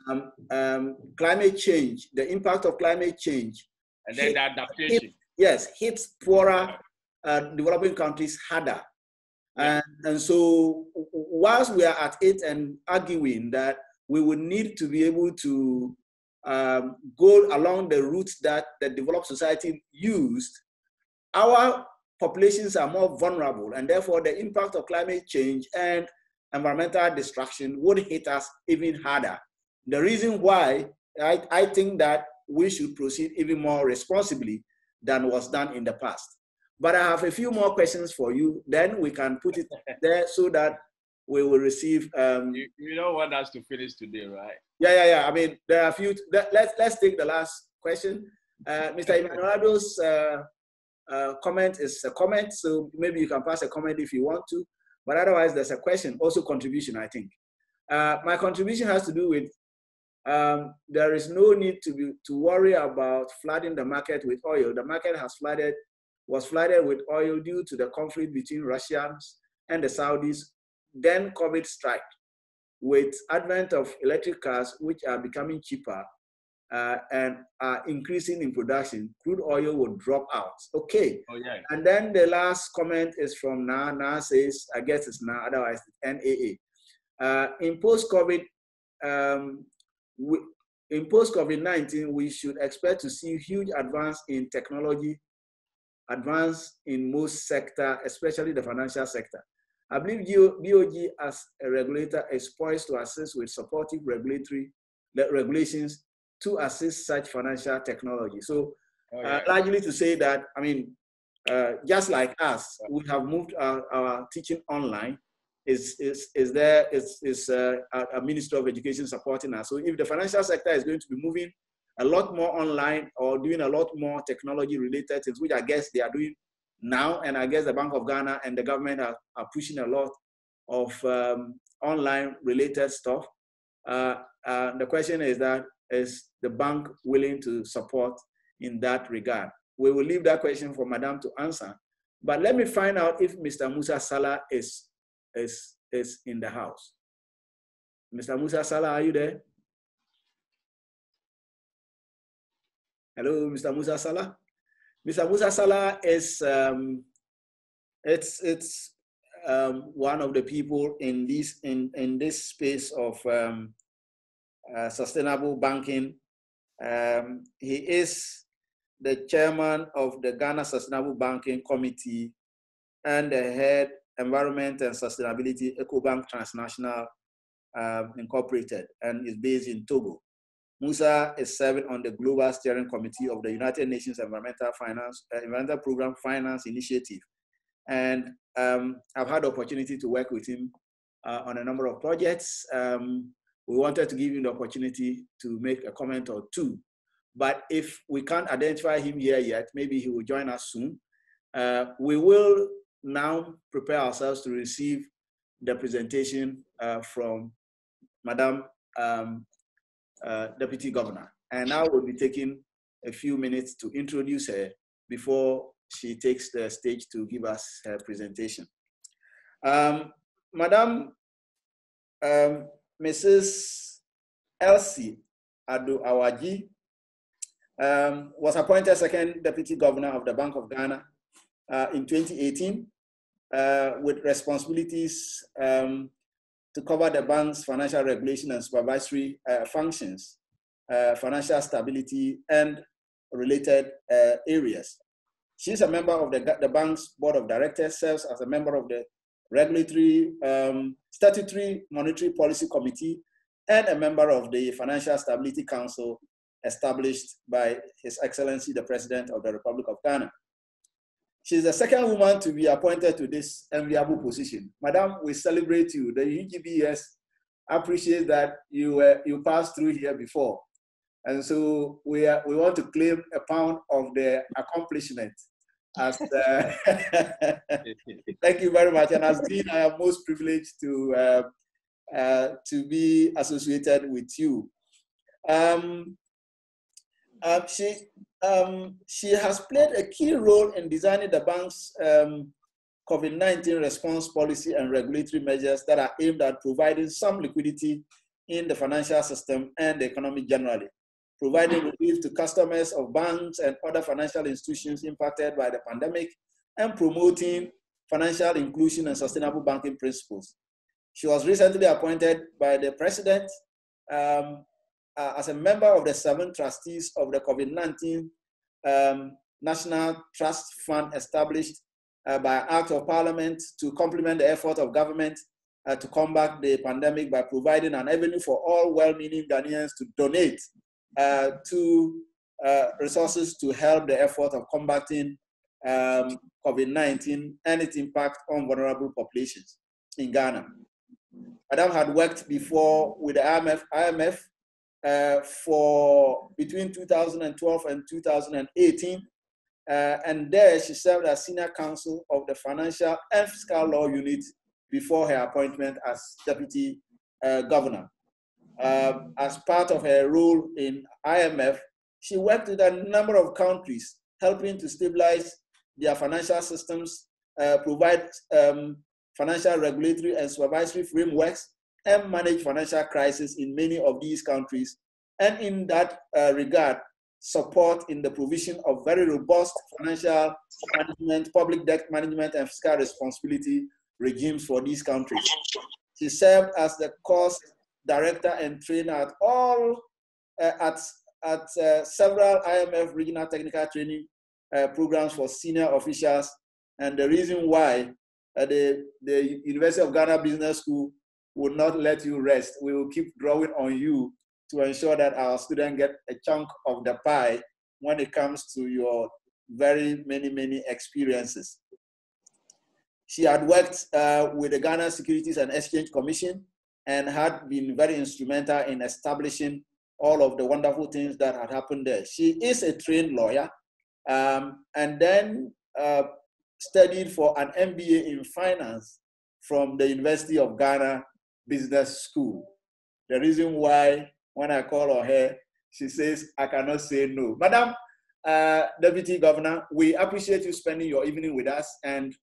Climate change, the impact of climate change. And then the adaptation. yes, hits poorer developing countries harder. Yeah. And so whilst we are at it and arguing that we would need to be able to go along the routes that the developed society used, our populations are more vulnerable, and therefore the impact of climate change and environmental destruction would hit us even harder. The reason why I think that we should proceed even more responsibly than was done in the past. But I have a few more questions for you, then we can put it there so that we will receive. You don't want us to finish today, right? Yeah. I mean, there are a few. Let's take the last question. Mr. Emanuelado's comment is a comment, so maybe you can pass a comment if you want to. But otherwise, there's a question, also contribution, I think. My contribution has to do with there is no need to worry about flooding the market with oil. The market was flooded with oil due to the conflict between Russians and the Saudis. Then COVID struck. With advent of electric cars, which are becoming cheaper and are increasing in production, crude oil will drop out. Okay. Oh, yeah. And then the last comment is from Na. Na says, I guess it's Na, otherwise it's NAA. In post-COVID-19, we should expect to see huge advance in technology, advance in most sectors, especially the financial sector. I believe BOG as a regulator is poised to assist with supportive regulations to assist such financial technology. So largely to say that, I mean, just like us, we have moved our teaching online. Is a Ministry of Education supporting us. So if the financial sector is going to be moving a lot more online or doing a lot more technology related things, which I guess they are doing now, and I guess the Bank of Ghana and the government are pushing a lot of online related stuff. The question is that, is the bank willing to support in that regard? We will leave that question for Madam to answer. But let me find out if Mr. Musa Salah is in the house. Mr. Musa Salah, are you there? Hello, Mr. Musa Salah. Mr. Musa Salah is one of the people in this space of sustainable banking. He is the chairman of the Ghana Sustainable Banking Committee and the head Environment and Sustainability EcoBank Transnational Incorporated, and is based in Togo. Musa is serving on the Global Steering Committee of the United Nations Environmental Program Finance Initiative. And I've had the opportunity to work with him on a number of projects. We wanted to give him the opportunity to make a comment or two. But if we can't identify him here yet, maybe he will join us soon. We will now prepare ourselves to receive the presentation from Madam Deputy Governor. And now we'll be taking a few minutes to introduce her before she takes the stage to give us her presentation. Madam Mrs. Elsie Addo Awadzi was appointed second Deputy Governor of the Bank of Ghana in 2018 with responsibilities to cover the bank's financial regulation and supervisory functions, financial stability, and related areas. She's a member of the bank's board of directors, serves as a member of the regulatory, statutory monetary policy committee, and a member of the Financial Stability Council established by His Excellency, the President of the Republic of Ghana. She's the second woman to be appointed to this enviable position. Madam, we celebrate you. The UGBS appreciates that you passed through here before. And so we want to claim a pound of the accomplishment. As thank you very much. And as Dean, I am most privileged to be associated with you. She has played a key role in designing the bank's COVID-19 response policy and regulatory measures that are aimed at providing some liquidity in the financial system and the economy generally. providing relief to customers of banks and other financial institutions impacted by the pandemic, and promoting financial inclusion and sustainable banking principles. She was recently appointed by the president as a member of the 7 trustees of the COVID-19 National Trust Fund established by Act of Parliament to complement the effort of government to combat the pandemic by providing an avenue for all well-meaning Ghanaians to donate to resources to help the effort of combating COVID-19 and its impact on vulnerable populations in Ghana. Madam had worked before with the IMF for between 2012 and 2018, and there she served as senior counsel of the Financial and Fiscal Law Unit before her appointment as deputy governor. As part of her role in IMF, she worked with a number of countries, helping to stabilize their financial systems, provide financial regulatory and supervisory frameworks, and manage financial crises in many of these countries. And in that regard, support in the provision of very robust financial management, public debt management, and fiscal responsibility regimes for these countries. She served as the course director and trainer at all several IMF regional technical training programs for senior officials. And the reason why the University of Ghana Business School will not let you rest, we will keep drawing on you to ensure that our students get a chunk of the pie when it comes to your very many experiences. She had worked with the Ghana Securities and Exchange Commission and had been very instrumental in establishing all of the wonderful things that had happened there. She is a trained lawyer and then studied for an MBA in finance from the University of Ghana Business School. The reason why when I call on her, she says, I cannot say no. Madam Deputy Governor, we appreciate you spending your evening with us and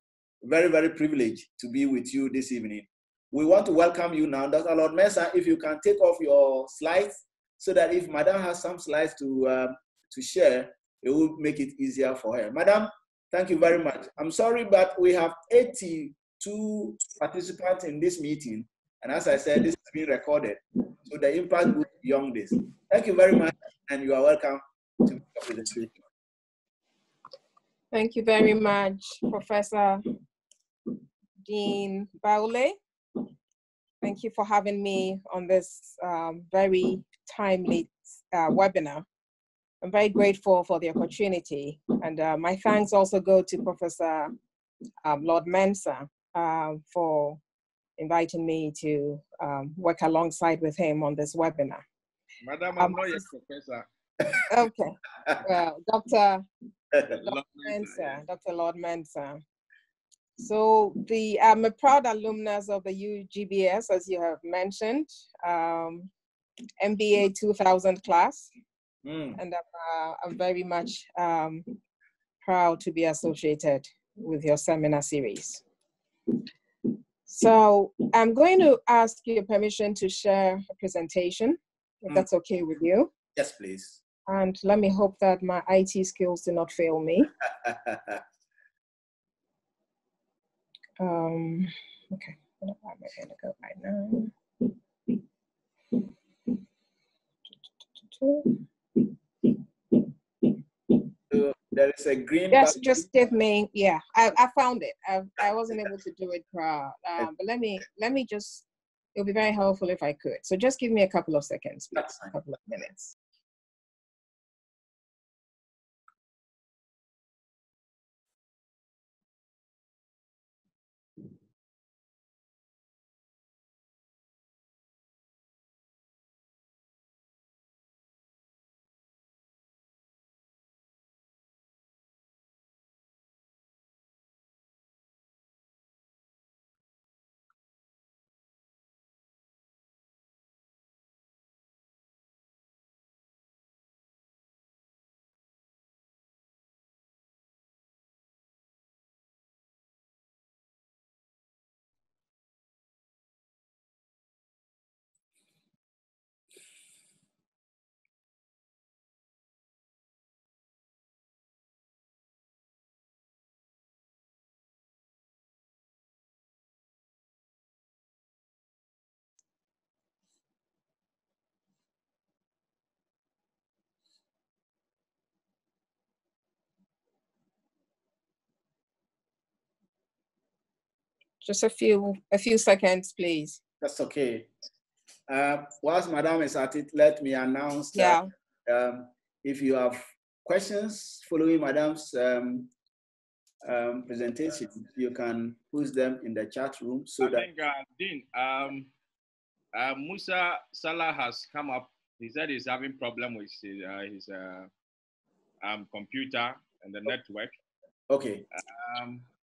very privileged to be with you this evening. We want to welcome you now. Dr. Lord Mensah, if you can take off your slides so that if Madam has some slides to share, it will make it easier for her. Madam, thank you very much. I'm sorry, but we have 82 participants in this meeting. And as I said, this is being recorded. So the impact goes beyond this. Thank you very much, and you are welcome to make a presentation. Thank you very much, Professor Dean Baule. Thank you for having me on this very timely webinar. I'm very grateful for the opportunity. And my thanks also go to Professor Lord Mensah for inviting me to work alongside with him on this webinar. Madam, I'm not yet professor. Okay. Well, Dr. Lord Mensah, Dr. Lord Mensah. So I'm a proud alumnus of the UGBS, as you have mentioned, MBA 2000 class. And I'm very much proud to be associated with your seminar series. So I'm going to ask your permission to share a presentation, if that's okay with you. Yes, please. And let me hope that my IT skills do not fail me. Okay, where am I going to go right now? So there is a green. Yes, just give me. Yeah, I found it. I wasn't able to do it, but let me just. It'll be very helpful if I could. So just give me a couple of seconds, please. A couple of minutes. Just a few seconds, please. That's okay. Whilst Madam is at it, let me announce that if you have questions following Madam's presentation, you can post them in the chat room. So I think, Dean, Musa Salah has come up. He said he's having problem with his computer and the network. Okay.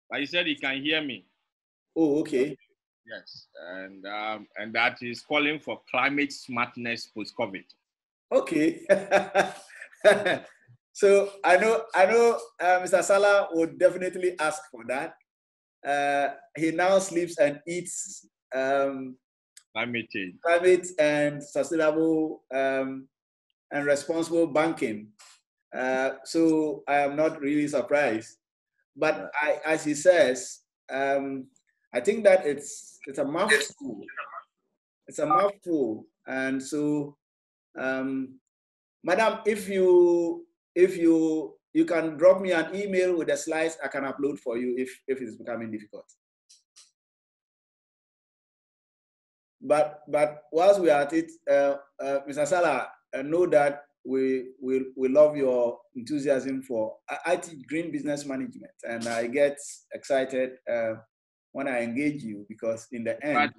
But he said he can hear me. Oh, okay. Yes, and that he's calling for climate smartness post-COVID. Okay. So I know Mr. Salah would definitely ask for that. He now sleeps and eats climate change, climate and sustainable and responsible banking. So I am not really surprised. But as he says, I think that it's a mouthful. It's a mouthful, and so, Madam, if you can drop me an email with the slides, I can upload for you if it's becoming difficult. But whilst we are at it, Mr. Salah, know that we love your enthusiasm for IT green business management, and I get excited when I engage you, because in the end,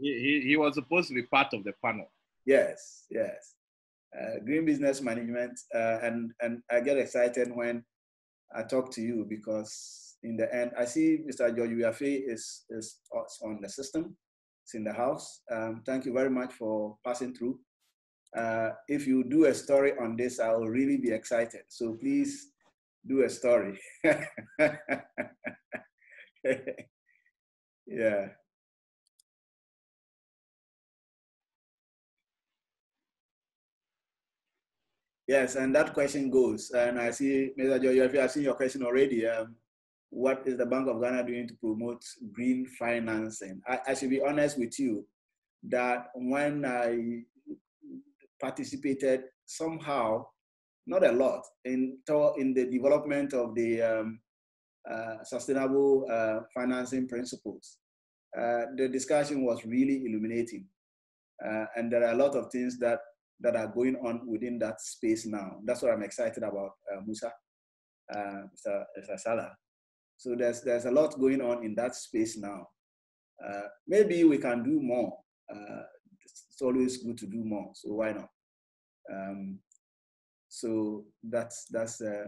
he was supposed to be part of the panel. Yes, yes. Green business management, and I get excited when I talk to you, because in the end, I see Mr. George Uyafe is on the system. It's in the house. Thank you very much for passing through. If you do a story on this, I will really be excited. So please do a story. Yeah. Yes, and that question goes, and I see, Mr. George, if you have seen your question already, what is the Bank of Ghana doing to promote green financing? I should be honest with you that when I participated somehow, not a lot, in the development of the sustainable financing principles, the discussion was really illuminating. And there are a lot of things that are going on within that space now. That's what I'm excited about, Musa, Mr. Salah. So there's a lot going on in that space now. Maybe we can do more. It's always good to do more, so why not? So that's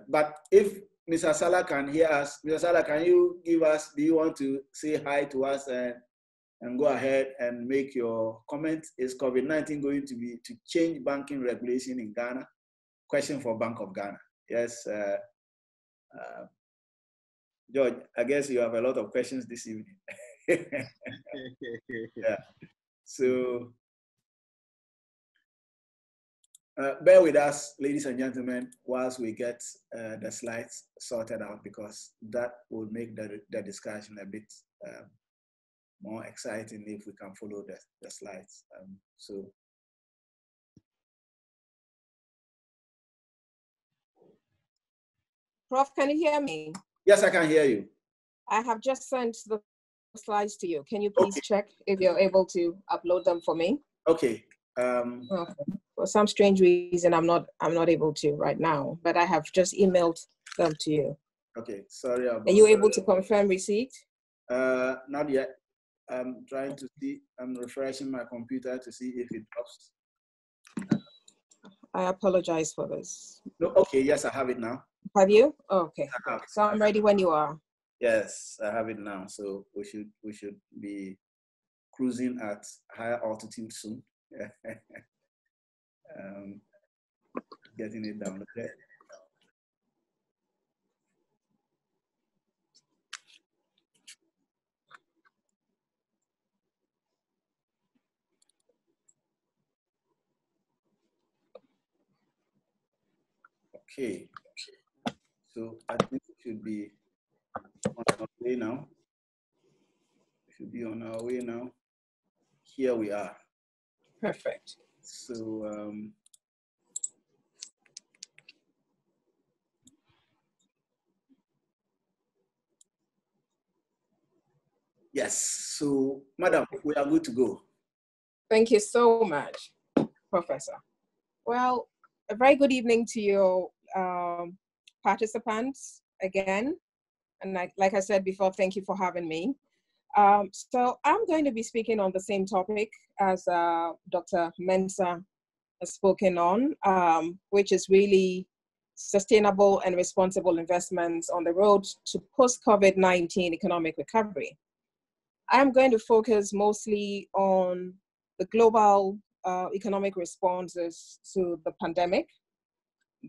but if Mr. Salah can hear us, Mr. Salah, can you do you want to say hi to us and go ahead and make your comment? Is COVID-19 going to change banking regulation in Ghana? Question for Bank of Ghana. Yes, George, I guess you have a lot of questions this evening. Yeah. So bear with us, ladies and gentlemen, whilst we get the slides sorted out, because that will make the discussion a bit more exciting if we can follow the slides. So. Prof, can you hear me? Yes, I can hear you. I have just sent the slides to you. Can you please check if you're able to upload them for me? Okay. Okay. For some strange reason, I'm not able to right now, but I have just emailed them to you. Okay, sorry about. Are you able to confirm receipt? Not yet. I'm trying to see. I'm refreshing my computer to see if it drops. I apologize for this. No, okay, yes, I have it now. Have you? Oh, okay. So I'm ready when you are. Yes, I have it now. So we should be cruising at higher altitude soon. Getting it down. Okay. Okay. So I think we should be on our way now. We should be on our way now. Here we are. Perfect. So Yes. So, Madam, we are good to go. Thank you so much, Professor. Well, a very good evening to you participants again. And like I said before, thank you for having me. So I'm going to be speaking on the same topic as Dr. Mensah has spoken on, which is really sustainable and responsible investments on the road to post-COVID-19 economic recovery. I'm going to focus mostly on the global economic responses to the pandemic.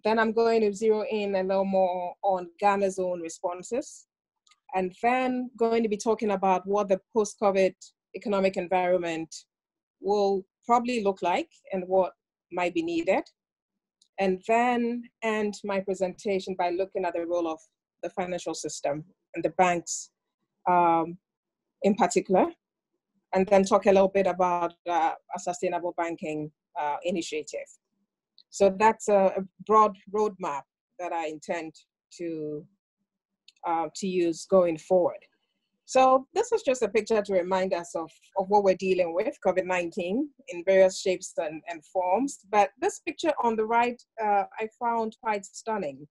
Then I'm going to zero in a little more on Ghana's own responses. And then going to be talking about what the post-COVID economic environment will probably look like and what might be needed. And then end my presentation by looking at the role of the financial system and the banks in particular, and then talk a little bit about a sustainable banking initiative. So that's a broad roadmap that I intend to use going forward. So this is just a picture to remind us of what we're dealing with, COVID-19 in various shapes and forms. But this picture on the right, I found quite stunning.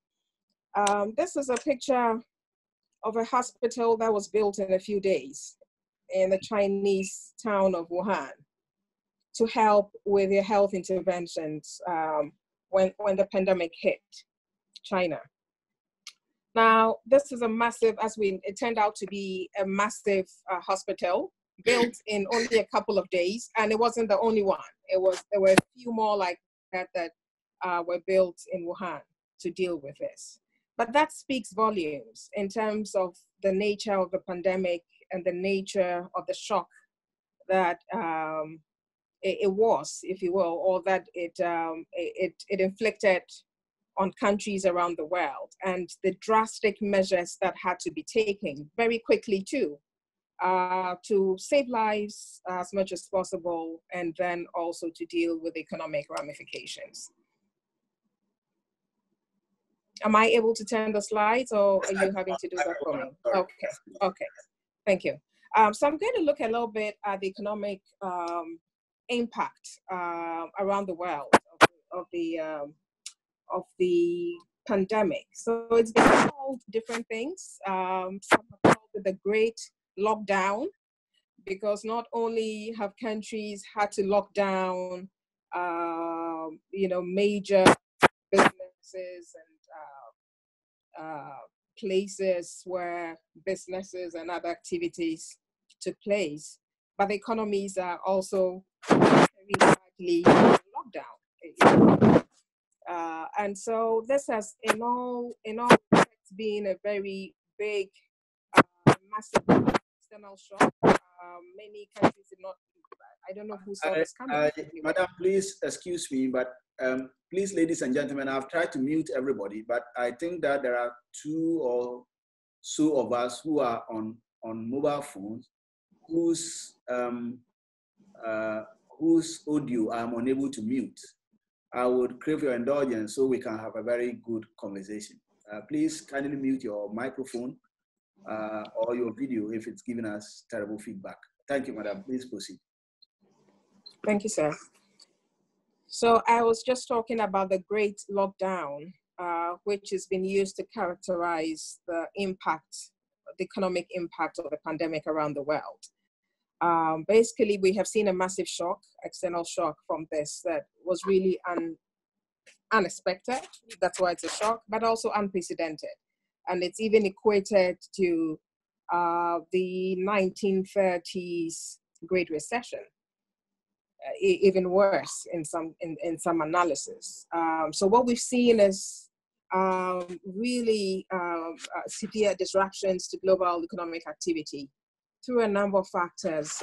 This is a picture of a hospital that was built in a few days in the Chinese town of Wuhan to help with their health interventions when the pandemic hit China. Now, this is a massive, it turned out to be a massive hospital built in only a couple of days, and it wasn't the only one. There were a few more like that were built in Wuhan to deal with this. But that speaks volumes in terms of the nature of the pandemic and the nature of the shock that it was, if you will, or that it inflicted on countries around the world, and the drastic measures that had to be taken very quickly too, to save lives as much as possible, and then also to deal with economic ramifications. Am I able to turn the slides, or are you having to do that for me? Okay, thank you. So I'm going to look a little bit at the economic impact around the world of the pandemic. So it's been called different things. Some have called it the Great Lockdown, because not only have countries had to lock down, major businesses and places where businesses and other activities took place, but the economies are also very badly locked down. And so this has, in all respects, been a very big, massive external shock. Many countries did not. I don't know who saw this coming. Madam, please excuse me, but please, ladies and gentlemen, I've tried to mute everybody, but I think that there are two or so of us who are on mobile phones whose audio I'm unable to mute. I would crave your indulgence so we can have a very good conversation. Please kindly mute your microphone or your video if it's giving us terrible feedback. Thank you, Madam. Please proceed. Thank you, sir. So I was just talking about the Great Lockdown, which has been used to characterize the impact, the economic impact of the pandemic around the world. Basically, we have seen a massive shock, external shock from this that was really unexpected. That's why it's a shock, but also unprecedented. And it's even equated to the 1930s Great Recession, even worse in some analysis. So what we've seen is really severe disruptions to global economic activity through a number of factors,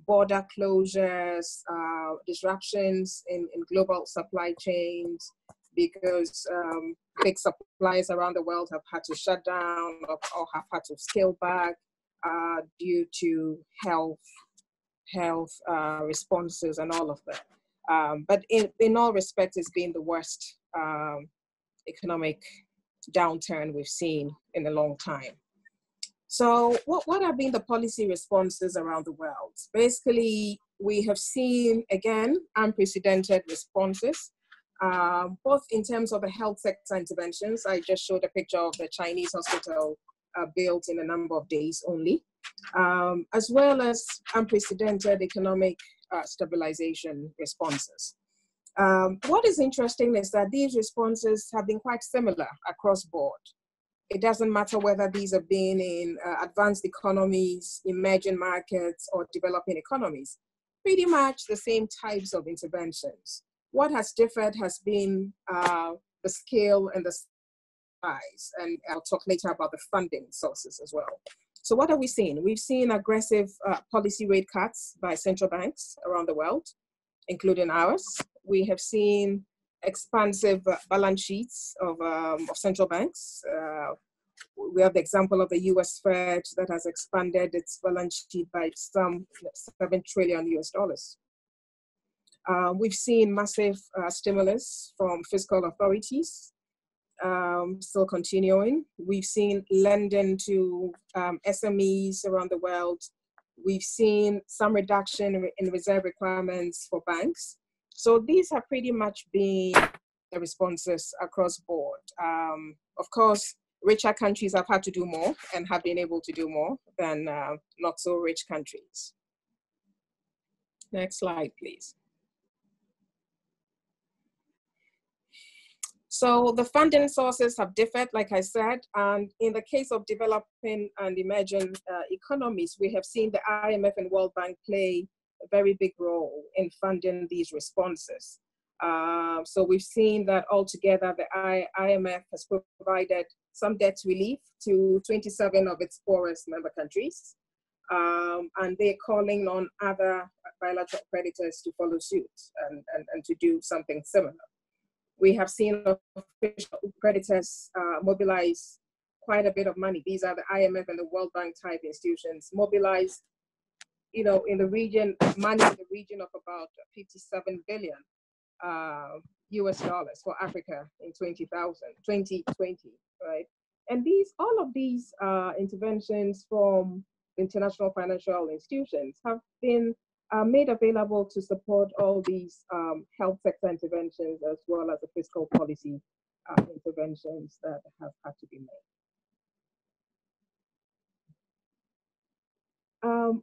border closures, disruptions in global supply chains, because big suppliers around the world have had to shut down or have had to scale back due to health responses and all of that. But in all respects, it's been the worst economic downturn we've seen in a long time. So what have been the policy responses around the world? Basically, we have seen, again, unprecedented responses, both in terms of the health sector interventions. I just showed a picture of the Chinese hospital built in a number of days only, as well as unprecedented economic stabilization responses. What is interesting is that these responses have been quite similar across board. It doesn't matter whether these have been in advanced economies, emerging markets, or developing economies. Pretty much the same types of interventions. What has differed has been the scale and the size, and I'll talk later about the funding sources as well. So what have we seen? We've seen aggressive policy rate cuts by central banks around the world, including ours. We have seen expansive balance sheets of central banks. We have the example of the US Fed that has expanded its balance sheet by some $7 trillion. We've seen massive stimulus from fiscal authorities, still continuing. We've seen lending to SMEs around the world. We've seen some reduction in reserve requirements for banks. So these have pretty much been the responses across board. Of course, richer countries have had to do more and have been able to do more than not so rich countries. Next slide, please. So the funding sources have differed, like I said, and in the case of developing and emerging economies, we have seen the IMF and World Bank play a very big role in funding these responses. So we've seen that altogether, the IMF has provided some debt relief to 27 of its poorest member countries, and they're calling on other bilateral creditors to follow suit and to do something similar. We have seen official creditors mobilize quite a bit of money. These are the IMF and the World Bank type institutions mobilize, in the region, money in the region of about 57 billion US dollars for Africa in 2020, right? And all of these interventions from international financial institutions have been made available to support all these health sector interventions, as well as the fiscal policy interventions that have had to be made.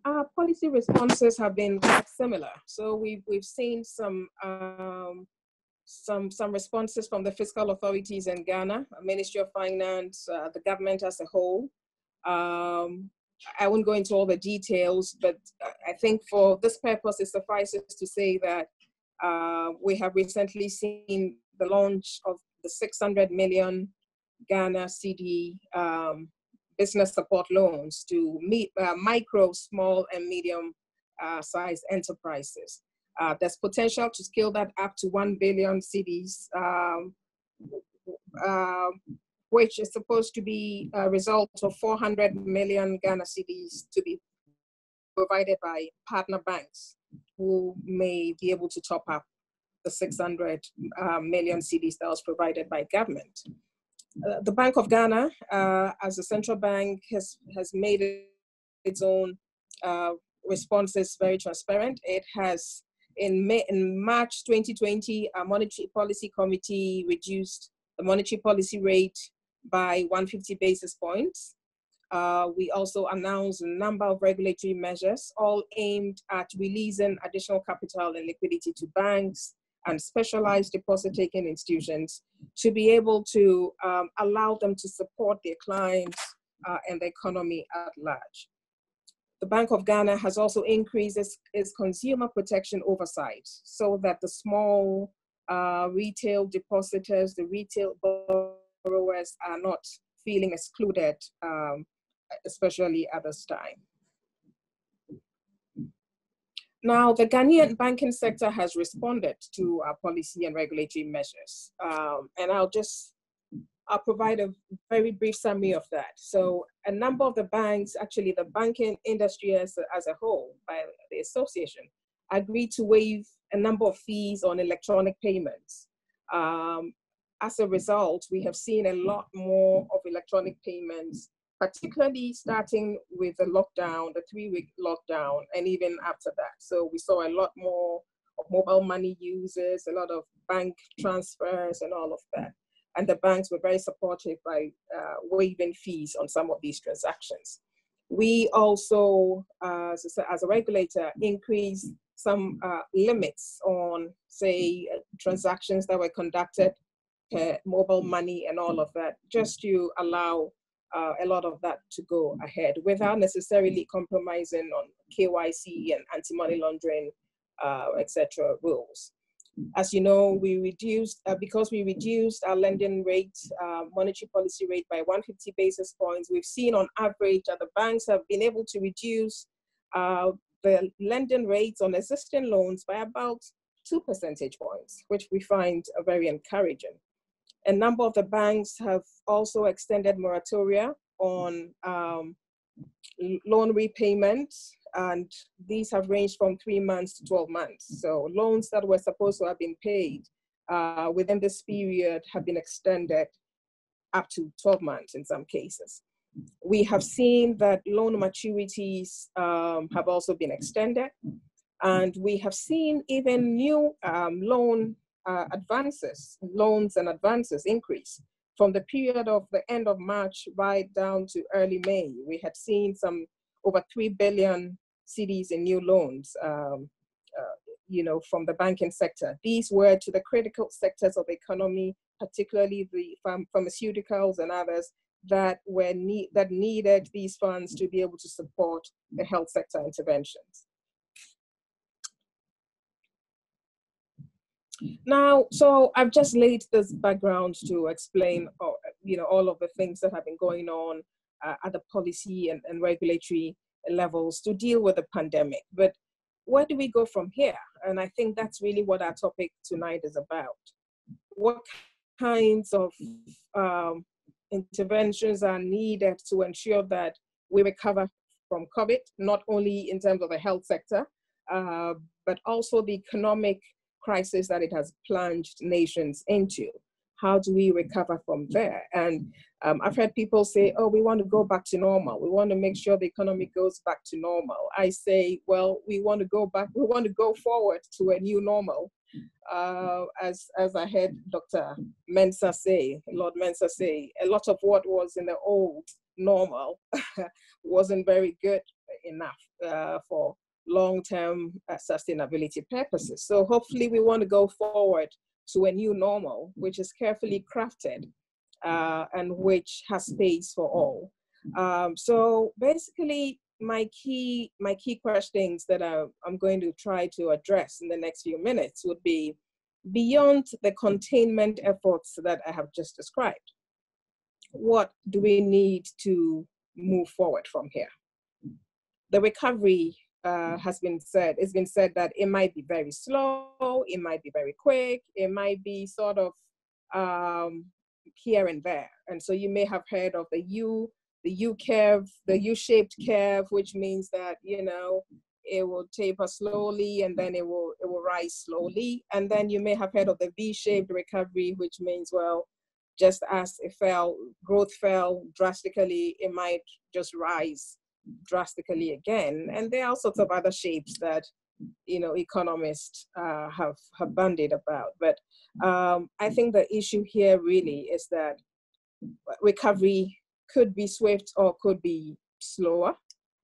Our policy responses have been quite similar. So we've seen some responses from the fiscal authorities in Ghana, Ministry of Finance, the government as a whole. I won't go into all the details, but I think for this purpose, it suffices to say that we have recently seen the launch of the 600 million Ghana CD business support loans to meet micro, small, and medium sized enterprises. There's potential to scale that up to 1 billion CDs, which is supposed to be a result of 400 million Ghana CDs to be provided by partner banks who may be able to top up the 600 million CDs that was provided by government. The Bank of Ghana, as a central bank, has made its own responses very transparent. It has, in March 2020, a Monetary Policy Committee reduced the monetary policy rate by 150 basis points. We also announced a number of regulatory measures, all aimed at releasing additional capital and liquidity to banks and specialized deposit-taking institutions to be able to allow them to support their clients and the economy at large. The Bank of Ghana has also increased its consumer protection oversight so that the small retail depositors, the retail borrowers are not feeling excluded, especially at this time. Now, the Ghanaian banking sector has responded to our policy and regulatory measures. And I'll provide a very brief summary of that. So a number of the banks, actually the banking industry as a whole, by the association, agreed to waive a number of fees on electronic payments. As a result, we have seen a lot more of electronic payments particularly starting with the lockdown, the 3-week lockdown, and even after that. So we saw a lot more of mobile money users, a lot of bank transfers and all of that. And the banks were very supportive by waiving fees on some of these transactions. We also, as a regulator, increased some limits on, say, transactions that were conducted per mobile money and all of that, just to allow a lot of that to go ahead without necessarily compromising on KYC and anti-money laundering, etc. rules. As you know, we reduced, because we reduced our lending rate, monetary policy rate by 150 basis points, we've seen on average that the banks have been able to reduce the lending rates on existing loans by about 2 percentage points, which we find very encouraging. A number of the banks have also extended moratoria on loan repayments, and these have ranged from 3 months to 12 months. So loans that were supposed to have been paid within this period have been extended up to 12 months in some cases. We have seen that loan maturities have also been extended, and we have seen even new loans and advances increase. From the period of the end of March right down to early May, we had seen some over 3 billion cedis in new loans, from the banking sector. These were to the critical sectors of the economy, particularly the pharmaceuticals and others that needed these funds to be able to support the health sector interventions. Now, so I've just laid this background to explain, all of the things that have been going on at the policy and regulatory levels to deal with the pandemic. But where do we go from here? And I think that's really what our topic tonight is about. What kinds of interventions are needed to ensure that we recover from COVID, not only in terms of the health sector, but also the economic crisis that it has plunged nations into. How do we recover from there? And I've heard people say, oh, we want to go back to normal. We want to make sure the economy goes back to normal. I say, well, we want to go forward to a new normal. As I heard Dr. Mensah say, Lord Mensah say, a lot of what was in the old normal wasn't very good enough for long-term sustainability purposes. So hopefully we want to go forward to a new normal, which is carefully crafted and which has space for all. So basically, my key questions that I'm going to try to address in the next few minutes would be, beyond the containment efforts that I have just described, what do we need to move forward from here? The recovery has been said. It's been said that it might be very slow, it might be very quick, it might be sort of here and there. And so you may have heard of the U curve, the U-shaped curve, which means that it will taper slowly and then it will rise slowly. And then you may have heard of the V-shaped recovery, which means, well, just as growth fell drastically, it might just rise drastically again. And there are all sorts of other shapes that economists have bandied about. But I think the issue here really is that recovery could be swift or could be slower,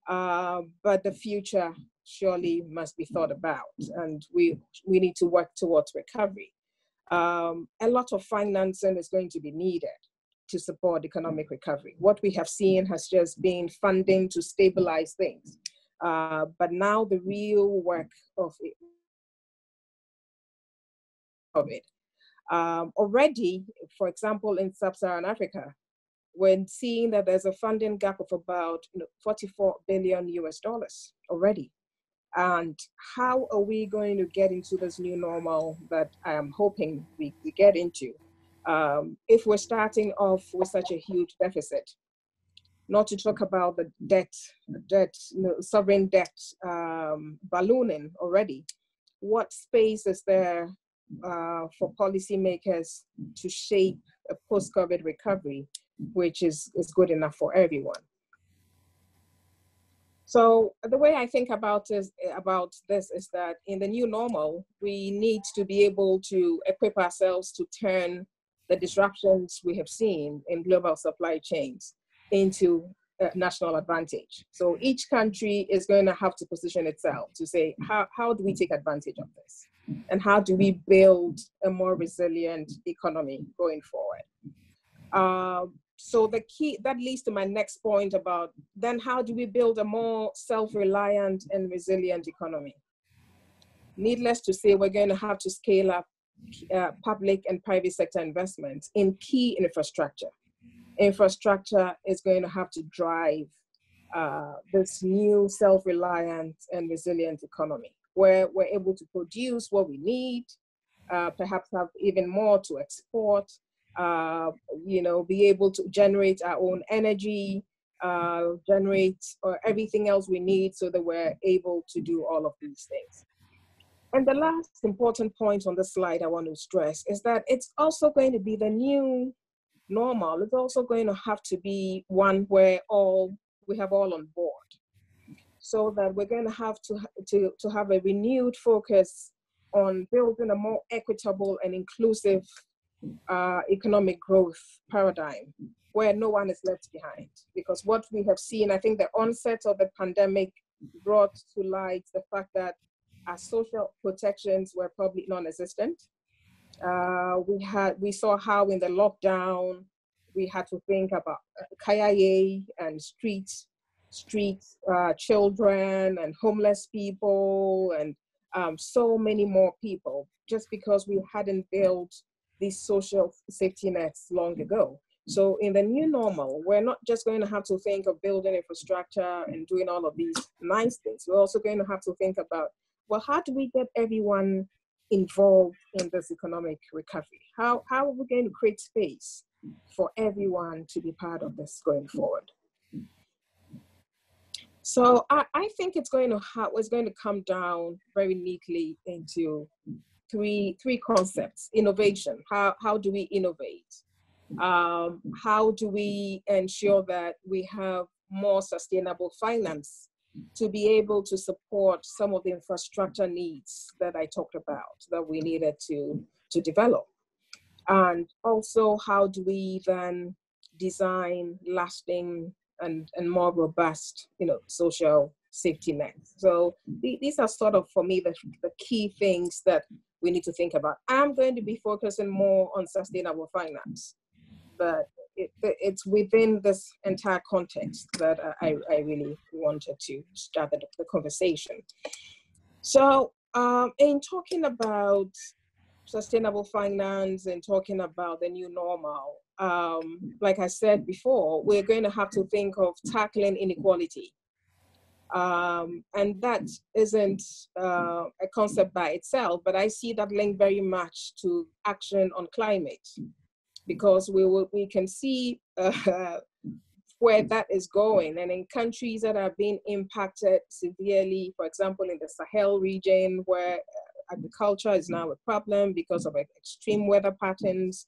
but the future surely must be thought about, and we need to work towards recovery. A lot of financing is going to be needed to support economic recovery. What we have seen has just been funding to stabilize things. But now the real work of it. Already, for example, in Sub-Saharan Africa, we're seeing that there's a funding gap of about $44 billion already. And how are we going to get into this new normal that I am hoping we get into if we're starting off with such a huge deficit? Not to talk about the sovereign debt ballooning already. What space is there for policymakers to shape a post-COVID recovery which is good enough for everyone. So the way I think about this is that in the new normal, we need to be able to equip ourselves to turn the disruptions we have seen in global supply chains into national advantage. So each country is going to have to position itself to say, how do we take advantage of this? And how do we build a more resilient economy going forward? So the key, that leads to my next point about then how do we build a more self-reliant and resilient economy? Needless to say, we're going to have to scale up public and private sector investments in key infrastructure. Infrastructure is going to have to drive this new self-reliant and resilient economy, where we're able to produce what we need, perhaps have even more to export, be able to generate our own energy, generate everything else we need so that we're able to do all of these things. And the last important point on the slide I want to stress is that it's also going to be the new normal. It's also going to have to be one where we have all on board, so that we're going to have to have a renewed focus on building a more equitable and inclusive economic growth paradigm where no one is left behind. Because what we have seen, I think the onset of the pandemic brought to light the fact that our social protections were probably non-existent. We saw how in the lockdown, we had to think about KIA and street children and homeless people and so many more people, just because we hadn't built these social safety nets long ago. So in the new normal, we're not just going to have to think of building infrastructure and doing all of these nice things. We're also going to have to think about, well, how do we get everyone involved in this economic recovery? How are we going to create space for everyone to be part of this going forward? So I think it's going to come down very neatly into three concepts. Innovation. How do we innovate? How do we ensure that we have more sustainable finance to be able to support some of the infrastructure needs that I talked about that we needed to develop? And also, how do we then design lasting and more robust, social safety nets? So these are sort of, for me, the key things that we need to think about. I'm going to be focusing more on sustainable finance, but it's within this entire context that I really wanted to start the conversation. So in talking about sustainable finance and talking about the new normal, like I said before, we're going to have to think of tackling inequality. And that isn't a concept by itself, but I see that linked very much to action on climate, because we can see where that is going. And in countries that are being impacted severely, for example, in the Sahel region, where agriculture is now a problem because of extreme weather patterns.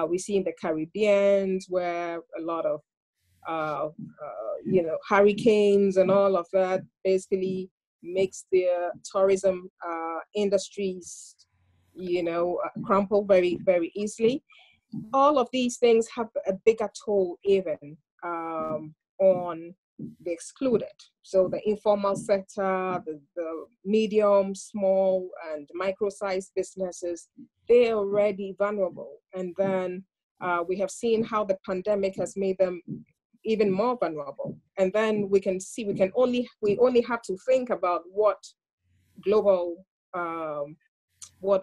We see in the Caribbean, where a lot of hurricanes and all of that basically makes their tourism industries, crumple very, very easily. All of these things have a bigger toll even on the excluded. So the informal sector, the medium, small, and micro-sized businesses, they're already vulnerable. And then we have seen how the pandemic has made them even more vulnerable. And then we only have to think about what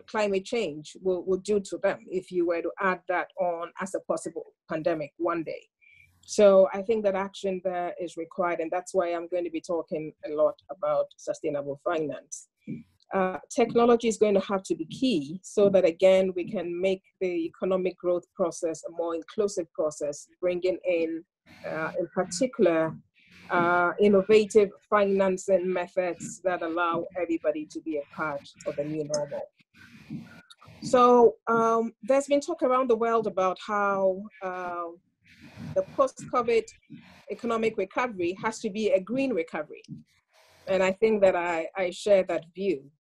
climate change will do to them if you were to add that on as a possible pandemic one day. So I think that action there is required, and that's why I'm going to be talking a lot about sustainable finance. Technology is going to have to be key so that, again, we can make the economic growth process a more inclusive process, bringing in particular, innovative financing methods that allow everybody to be a part of the new normal. So there's been talk around the world about how the post-COVID economic recovery has to be a green recovery. And I think that I share that view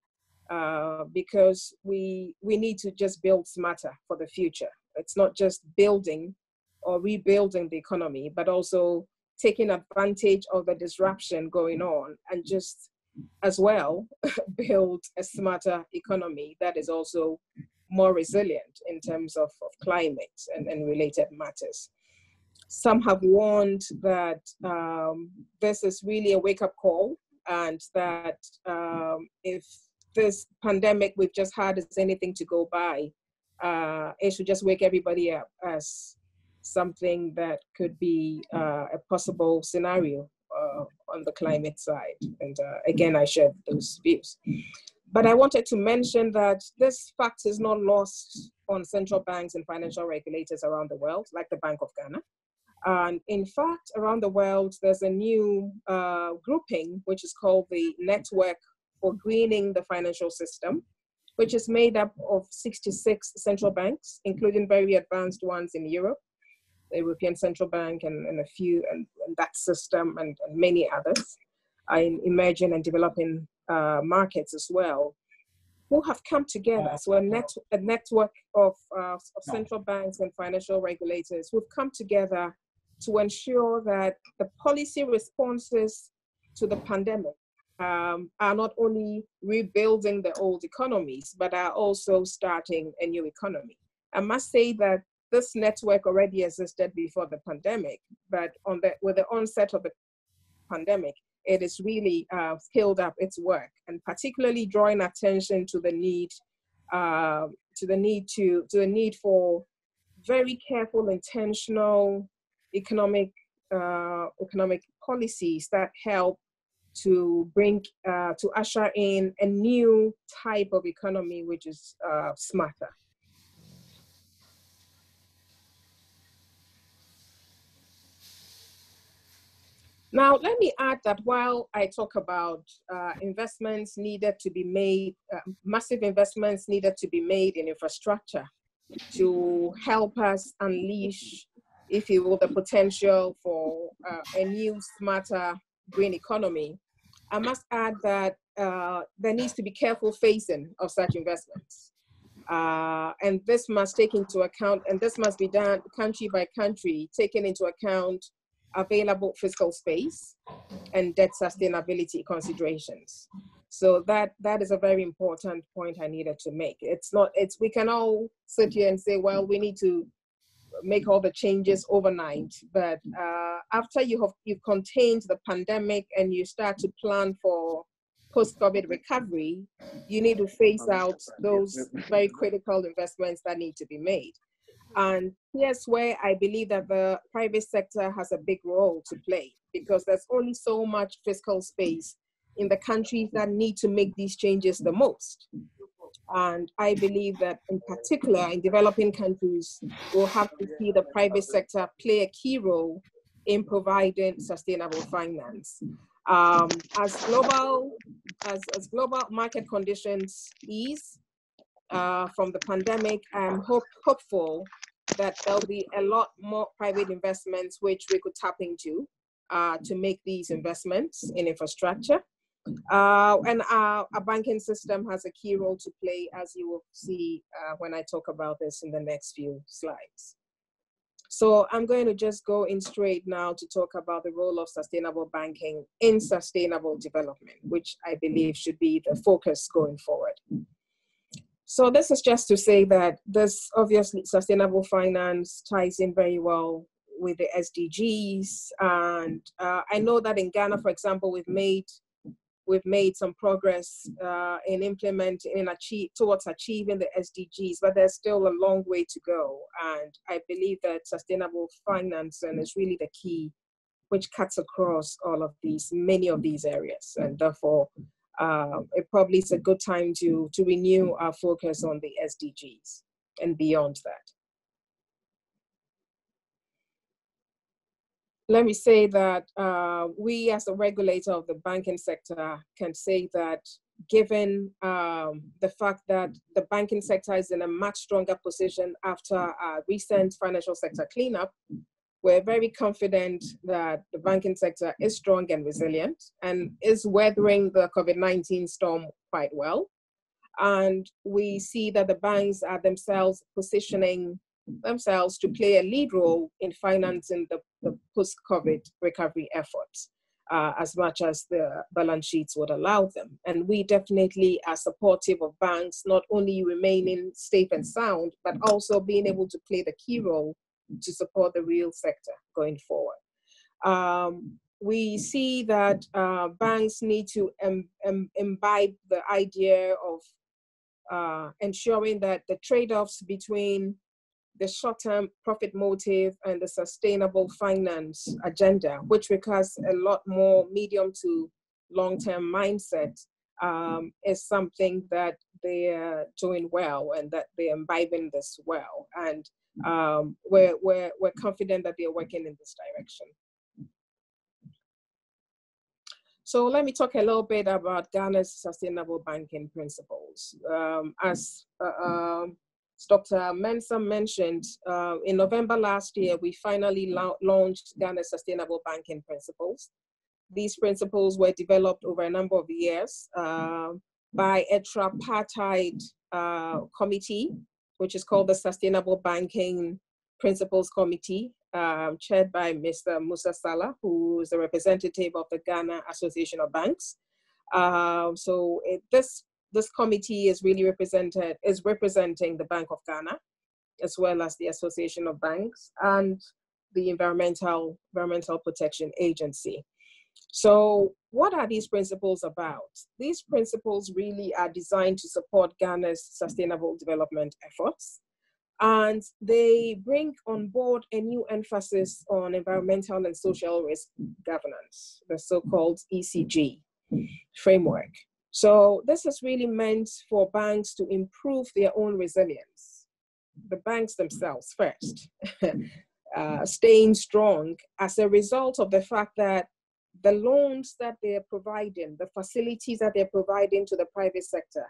because we need to just build smarter for the future. It's not just building or rebuilding the economy, but also taking advantage of the disruption going on and just as well build a smarter economy that is also more resilient in terms of climate and related matters. Some have warned that this is really a wake-up call, and that if this pandemic we've just had is anything to go by, it should just wake everybody up as something that could be a possible scenario on the climate side. And again, I share those views. But I wanted to mention that this fact is not lost on central banks and financial regulators around the world, like the Bank of Ghana. And in fact, around the world, there's a new grouping, which is called the Network for Greening the Financial System, which is made up of 66 central banks, including very advanced ones in Europe, the European Central Bank and a few, and that system and many others in emerging and developing markets as well, who have come together. So a network of central banks and financial regulators who've come together to ensure that the policy responses to the pandemic are not only rebuilding the old economies, but are also starting a new economy. I must say that this network already existed before the pandemic, but with the onset of the pandemic, it has really scaled up its work, and particularly drawing attention to the need for very careful, intentional economic policies that help to usher in a new type of economy, which is smarter. Now, let me add that while I talk about investments needed to be made, massive investments needed to be made in infrastructure to help us unleash, if you will, the potential for a new, smarter green economy, I must add that there needs to be careful phasing of such investments. And this must take into account, and this must be done country by country, taking into account available fiscal space and debt sustainability considerations. So that is a very important point I needed to make. We can all sit here and say, well, we need to make all the changes overnight, but after you've contained the pandemic and you start to plan for post-COVID recovery, you need to phase out those very critical investments that need to be made. And here's where I believe that the private sector has a big role to play, because there's only so much fiscal space in the countries that need to make these changes the most. And I believe that in particular in developing countries, we'll have to see the private sector play a key role in providing sustainable finance. As global market conditions ease from the pandemic, I'm hopeful that there'll be a lot more private investments which we could tap into to make these investments in infrastructure. And our banking system has a key role to play, as you will see when I talk about this in the next few slides. So I'm going to just go in straight now to talk about the role of sustainable banking in sustainable development, which I believe should be the focus going forward. So this is just to say that this obviously sustainable finance ties in very well with the SDGs. And I know that in Ghana, for example, we've made some progress in implementing and towards achieving the SDGs, but there's still a long way to go. And I believe that sustainable finance is really the key, which cuts across many of these areas. And therefore, it probably is a good time to renew our focus on the SDGs and beyond that. Let me say that we as a regulator of the banking sector can say that given the fact that the banking sector is in a much stronger position after our recent financial sector cleanup, we're very confident that the banking sector is strong and resilient and is weathering the COVID-19 storm quite well. And we see that the banks are themselves positioning themselves to play a lead role in financing the post-COVID recovery efforts as much as the balance sheets would allow them. And we definitely are supportive of banks not only remaining safe and sound, but also being able to play the key role to support the real sector going forward. We see that banks need to imbibe the idea of ensuring that the trade-offs between the short-term profit motive and the sustainable finance agenda, which requires a lot more medium to long-term mindset, is something that they're doing well and that they're imbibing this well. And we're confident that they're working in this direction. So let me talk a little bit about Ghana's sustainable banking principles. As Dr. Mensah mentioned, in November last year, we finally launched Ghana's sustainable banking principles. These principles were developed over a number of years by a tripartite committee, which is called the Sustainable Banking Principles Committee, chaired by Mr. Musa Salah, who is a representative of the Ghana Association of Banks. This committee is really representing the Bank of Ghana, as well as the Association of Banks and the Environmental Protection Agency. So what are these principles about? These principles really are designed to support Ghana's sustainable development efforts. And they bring on board a new emphasis on environmental and social risk governance, the so-called ECG framework. So this is really meant for banks to improve their own resilience. The banks themselves first, staying strong as a result of the fact that the loans that they're providing, the facilities that they're providing to the private sector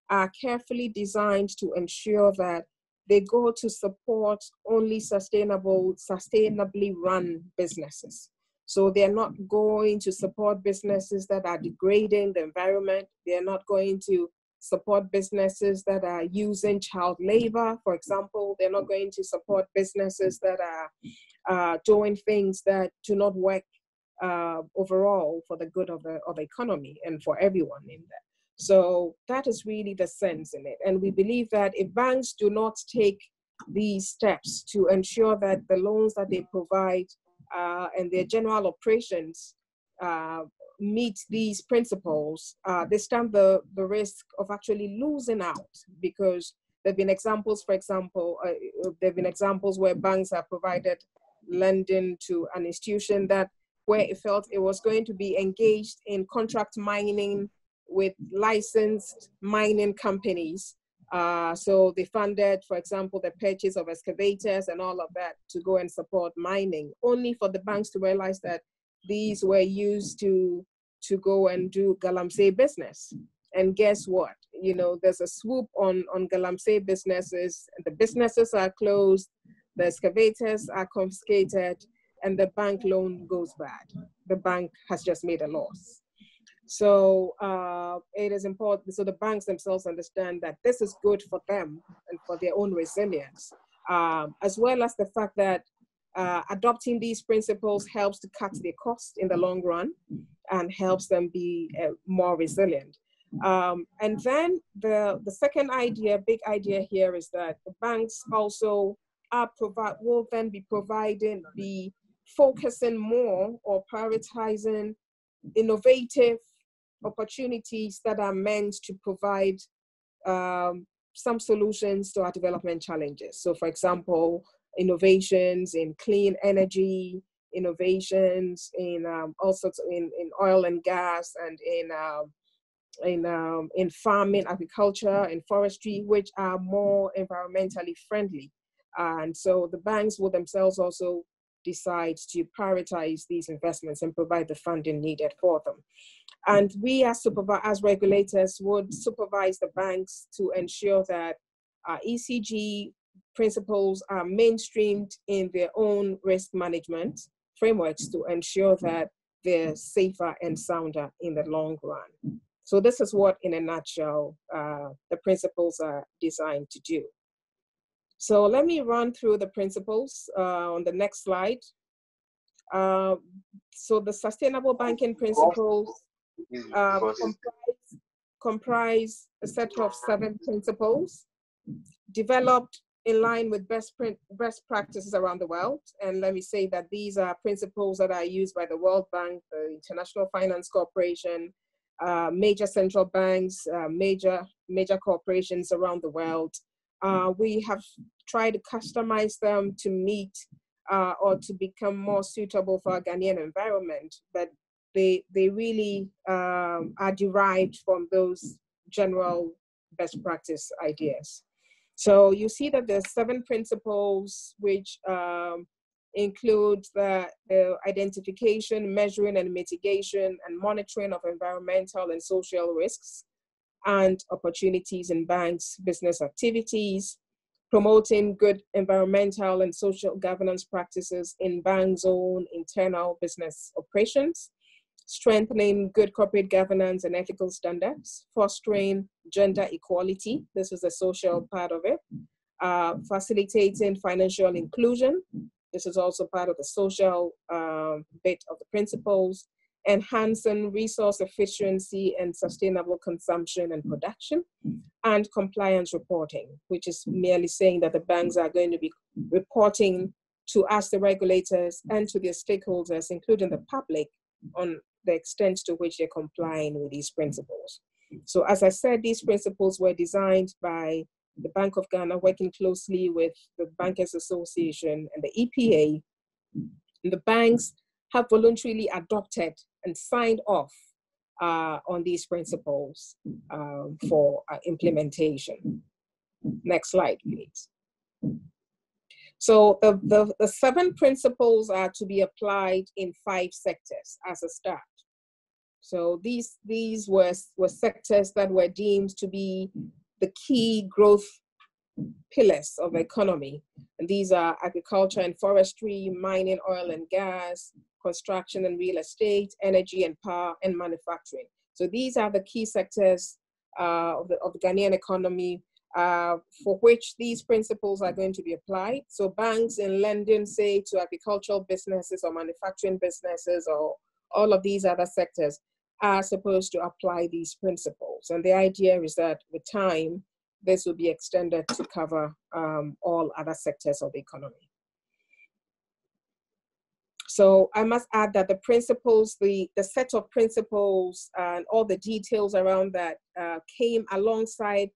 are carefully designed to ensure that they go to support only sustainably run businesses. So they're not going to support businesses that are degrading the environment. They're not going to support businesses that are using child labor, for example. They're not going to support businesses that are doing things that do not work overall for the good of the economy and for everyone in there. So that is really the sense in it. And we believe that if banks do not take these steps to ensure that the loans that they provide and their general operations meet these principles, they stand the risk of actually losing out, because there have been examples, for example, there have been examples where banks have provided lending to an institution where it felt it was going to be engaged in contract mining with licensed mining companies. So they funded, for example, the purchase of excavators and all of that to go and support mining, only for the banks to realize that these were used to go and do galamsey business. And guess what? You know, there's a swoop on galamsey businesses, and the businesses are closed, the excavators are confiscated, and the bank loan goes bad. The bank has just made a loss. So it is important, so the banks themselves understand that this is good for them and for their own resilience, as well as the fact that adopting these principles helps to cut their costs in the long run and helps them be more resilient. And then the second idea, big idea here, is that the banks also will then be focusing more or prioritizing innovative opportunities that are meant to provide some solutions to our development challenges. So, for example, innovations in clean energy, innovations in all sorts in oil and gas, and in farming, agriculture, and forestry, which are more environmentally friendly. And so the banks will themselves also decide to prioritize these investments and provide the funding needed for them. And we as regulators would supervise the banks to ensure that ECG principles are mainstreamed in their own risk management frameworks to ensure that they're safer and sounder in the long run. So this is what, in a nutshell, the principles are designed to do. So let me run through the principles on the next slide. So the sustainable banking principles comprise a set of 7 principles developed in line with best practices around the world. And let me say that these are principles that are used by the World Bank, the International Finance Corporation, major central banks, major corporations around the world. We have tried to customize them to meet or to become more suitable for our Ghanaian environment, but they really are derived from those general best practice ideas. So you see that there's 7 principles which include the identification, measuring and mitigation and monitoring of environmental and social risks and opportunities in banks' business activities, promoting good environmental and social governance practices in banks' own internal business operations, strengthening good corporate governance and ethical standards, fostering gender equality, this is the social part of it, facilitating financial inclusion, this is also part of the social bit of the principles, enhancing resource efficiency and sustainable consumption and production, and compliance reporting, which is merely saying that the banks are going to be reporting to us, the regulators, and to their stakeholders, including the public, on the extent to which they're complying with these principles. So as I said, these principles were designed by the Bank of Ghana, working closely with the Bankers Association and the EPA. And the banks have voluntarily adopted and signed off on these principles for implementation. Next slide, please. So the 7 principles are to be applied in 5 sectors as a start. So these were sectors that were deemed to be the key growth pillars of the economy. And these are agriculture and forestry, mining, oil and gas, construction and real estate, energy and power, and manufacturing. So these are the key sectors of the Ghanaian economy for which these principles are going to be applied. So banks in lending, say, to agricultural businesses or manufacturing businesses or all of these other sectors are supposed to apply these principles. And the idea is that with time, this will be extended to cover all other sectors of the economy. So I must add that the principles, the set of principles and all the details around that came alongside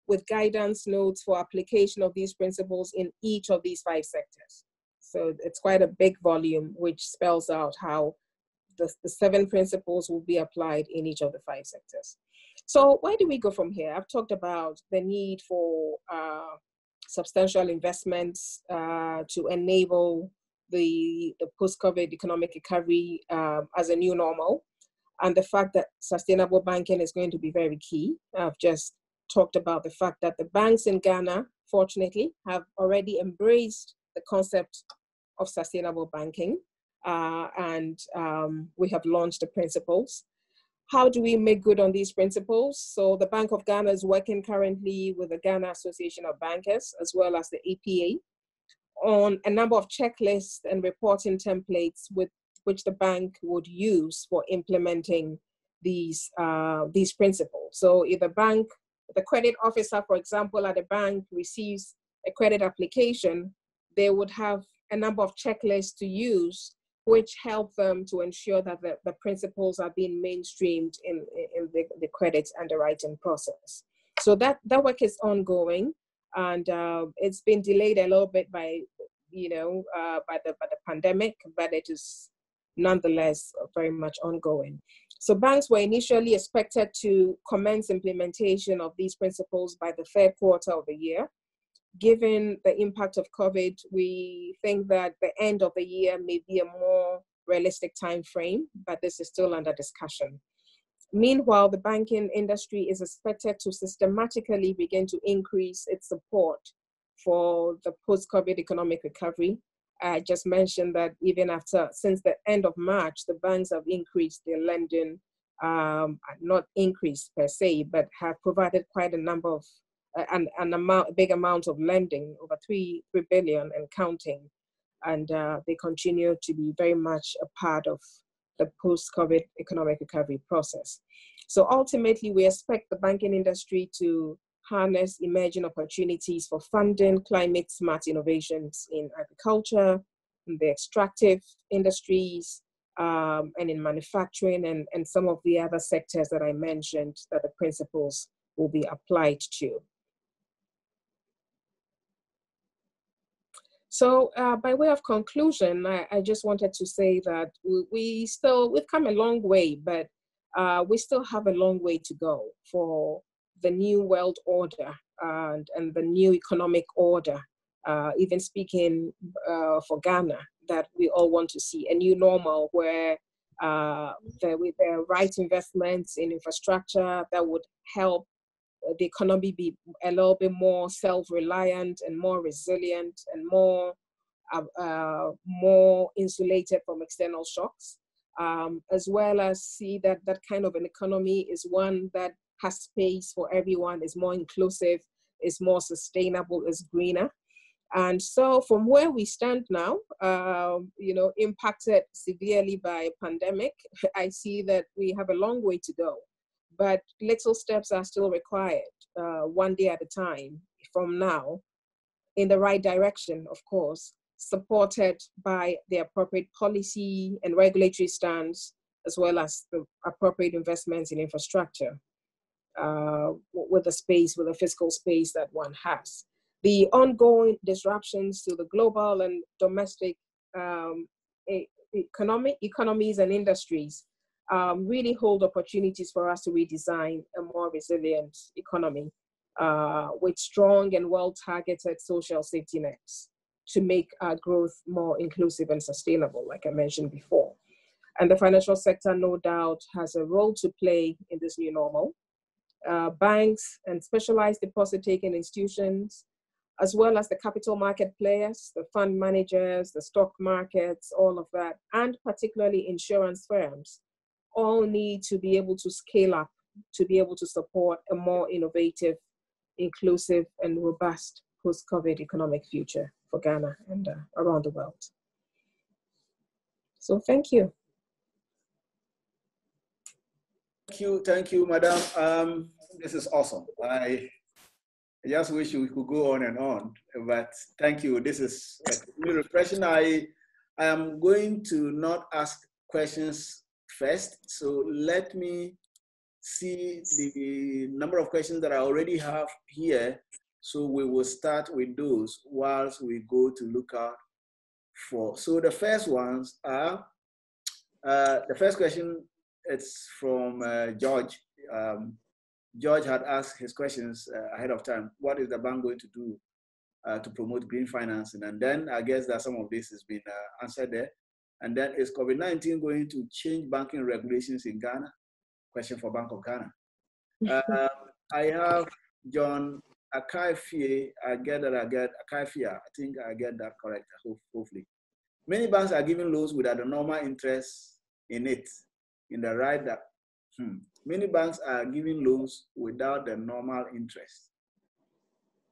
with guidance notes for application of these principles in each of these 5 sectors. So it's quite a big volume which spells out how the 7 principles will be applied in each of the 5 sectors. So where do we go from here? I've talked about the need for substantial investments to enable the post-COVID economic recovery as a new normal, and the fact that sustainable banking is going to be very key. I've just talked about the fact that the banks in Ghana, fortunately, have already embraced the concept of sustainable banking, and we have launched the principles. How do we make good on these principles? So the Bank of Ghana is working currently with the Ghana Association of Bankers, as well as the APA, on a number of checklists and reporting templates with which the bank would use for implementing these principles. So if the credit officer, for example, at a bank receives a credit application, they would have a number of checklists to use which help them to ensure that the principles are being mainstreamed in the credit underwriting process. So that work is ongoing, and it's been delayed a little bit by the pandemic, but it is nonetheless very much ongoing. So banks were initially expected to commence implementation of these principles by the 3rd quarter of the year. Given the impact of COVID, we think that the end of the year may be a more realistic time frame, but this is still under discussion. Meanwhile, the banking industry is expected to systematically begin to increase its support for the post-COVID economic recovery. I just mentioned that even since the end of March, the banks have increased their lending, not increased per se, but have provided quite a number of, a big amount of lending, over 3 billion and counting. And they continue to be very much a part of the post-COVID economic recovery process. So ultimately, we expect the banking industry to harness emerging opportunities for funding climate smart innovations in agriculture, in the extractive industries, and in manufacturing and some of the other sectors that I mentioned that the principles will be applied to. So by way of conclusion, I just wanted to say that we've come a long way, but we still have a long way to go for the new world order and the new economic order, even speaking for Ghana, that we all want to see a new normal where with the right investments in infrastructure that would help the economy be a little bit more self-reliant and more resilient and more insulated from external shocks, as well as see that that kind of an economy is one that has space for everyone, is more inclusive, is more sustainable, is greener. And so from where we stand now, impacted severely by a pandemic, I see that we have a long way to go, but little steps are still required, one day at a time from now, in the right direction, of course, supported by the appropriate policy and regulatory stance, as well as the appropriate investments in infrastructure, with the fiscal space that one has. The ongoing disruptions to the global and domestic economies and industries really hold opportunities for us to redesign a more resilient economy with strong and well-targeted social safety nets to make our growth more inclusive and sustainable, like I mentioned before. And the financial sector, no doubt, has a role to play in this new normal. Banks and specialized deposit-taking institutions, as well as the capital market players, the fund managers, the stock markets, all of that, and particularly insurance firms, all need to be able to scale up to be able to support a more innovative, inclusive, and robust post-COVID economic future for Ghana and around the world. So thank you. Thank you, Madam. This is awesome. I just wish we could go on and on, but thank you. This is really refreshing. I am going to not ask questions first, so let me see the number of questions that I already have here. So we will start with those whilst we go to look out for. So the first ones are, the first question, it's from George. George had asked his questions ahead of time. What is the bank going to do to promote green financing? And then I guess that some of this has been answered there. And then, is COVID-19 going to change banking regulations in Ghana? Question for Bank of Ghana. I have John Akaifie. Akaifia. I think I get that correct, hopefully. Many banks are giving loans without the normal interest in it. Many banks are giving loans without the normal interest.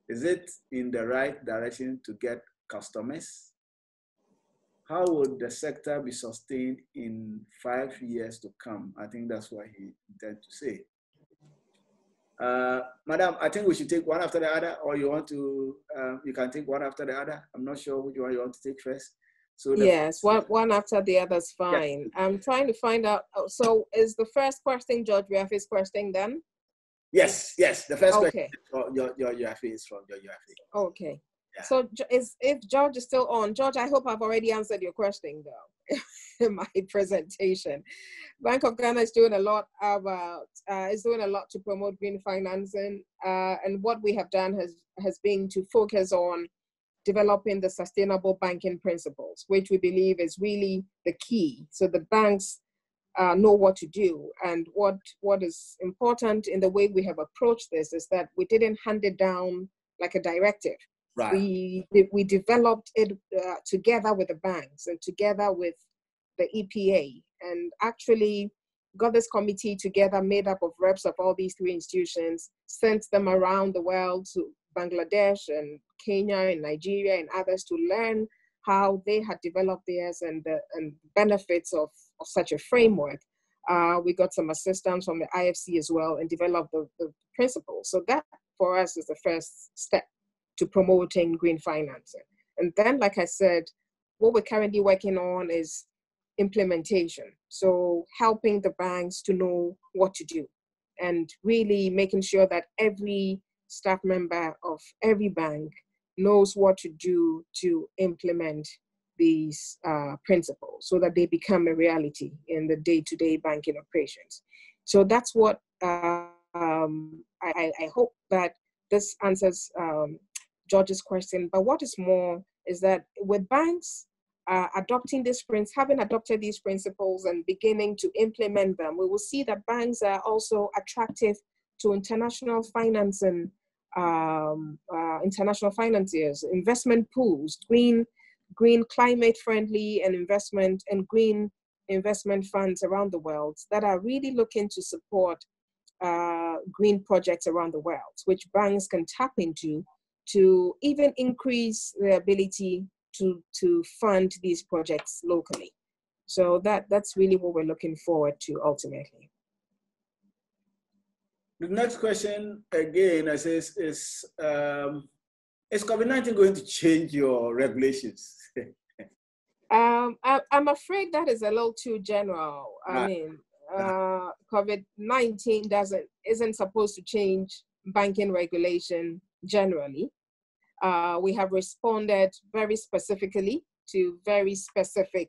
Is it in the right direction to get customers? How would the sector be sustained in 5 years to come? I think that's what he intended to say. Madam, I think we should take one after the other, or you want to, you can take one after the other. I'm not sure which one you want to take first. So yes, one after the other is fine. Yeah. I'm trying to find out. So is the first question George Yafi's question then? Yes. The first question your Yafi is from your Yafi. Okay. Yeah. So if George is still on, George, I hope I've already answered your question though in my presentation. Bank of Ghana is doing a lot to promote green financing, and what we have done has been to focus on developing the sustainable banking principles, which we believe is really the key. So the banks know what to do. And what is important in the way we have approached this is that we didn't hand it down like a directive. Right. We developed it together with the banks and together with the EPA, and actually got this committee together made up of reps of all these three institutions, sent them around the world to Bangladesh and Kenya and Nigeria and others to learn how they had developed theirs and the benefits of such a framework. We got some assistance from the IFC as well and developed the principles. So that for us is the first step to promoting green financing. And then, like I said, what we're currently working on is implementation. So helping the banks to know what to do and really making sure that every staff member of every bank knows what to do to implement these principles so that they become a reality in the day-to-day banking operations. So that's what I hope that this answers George's question. But what is more is that with banks adopting these having adopted these principles and beginning to implement them, we will see that banks are also attractive to international financing, international financiers, investment pools, green climate friendly and investment and green investment funds around the world that are really looking to support green projects around the world, which banks can tap into to even increase their ability to fund these projects locally. So that's really what we're looking forward to ultimately. The next question again, I says, is COVID-19 going to change your regulations? I'm afraid that is a little too general. I mean, COVID-19 isn't supposed to change banking regulation generally. We have responded very specifically to very specific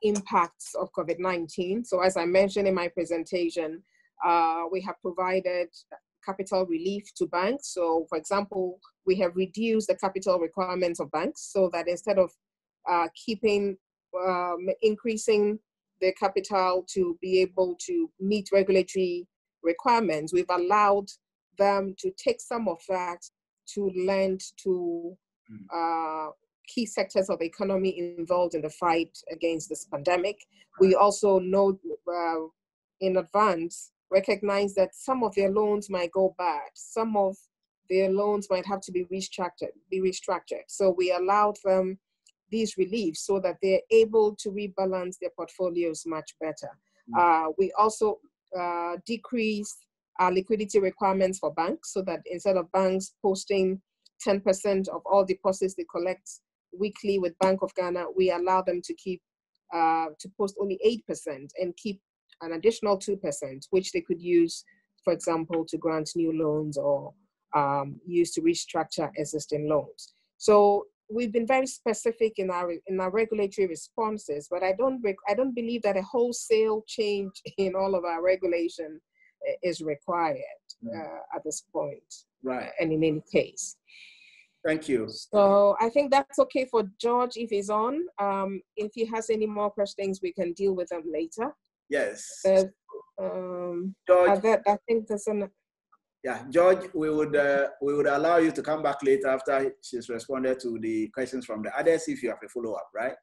impacts of COVID-19. So as I mentioned in my presentation, we have provided capital relief to banks. So for example, we have reduced the capital requirements of banks so that instead of increasing the capital to be able to meet regulatory requirements, we've allowed them to take some of that to lend to key sectors of the economy involved in the fight against this pandemic. We also know in advance, recognize that some of their loans might go bad. Some of their loans might have to be restructured. So we allowed them these reliefs so that they're able to rebalance their portfolios much better. We also decreased our liquidity requirements for banks so that instead of banks posting 10% of all deposits they collect weekly with Bank of Ghana, we allow them to keep to post only 8% and keep an additional 2%, which they could use, for example, to grant new loans or use to restructure existing loans. So we've been very specific in our regulatory responses, but I don't believe that a wholesale change in all of our regulation is required at this point. Right. And in any case. Thank you. So I think that's okay for George if he's on. If he has any more questions, we can deal with them later. Yes. George, I think there's an. Yeah, George, we would allow you to come back later after she's responded to the questions from the others if you have a follow-up, right?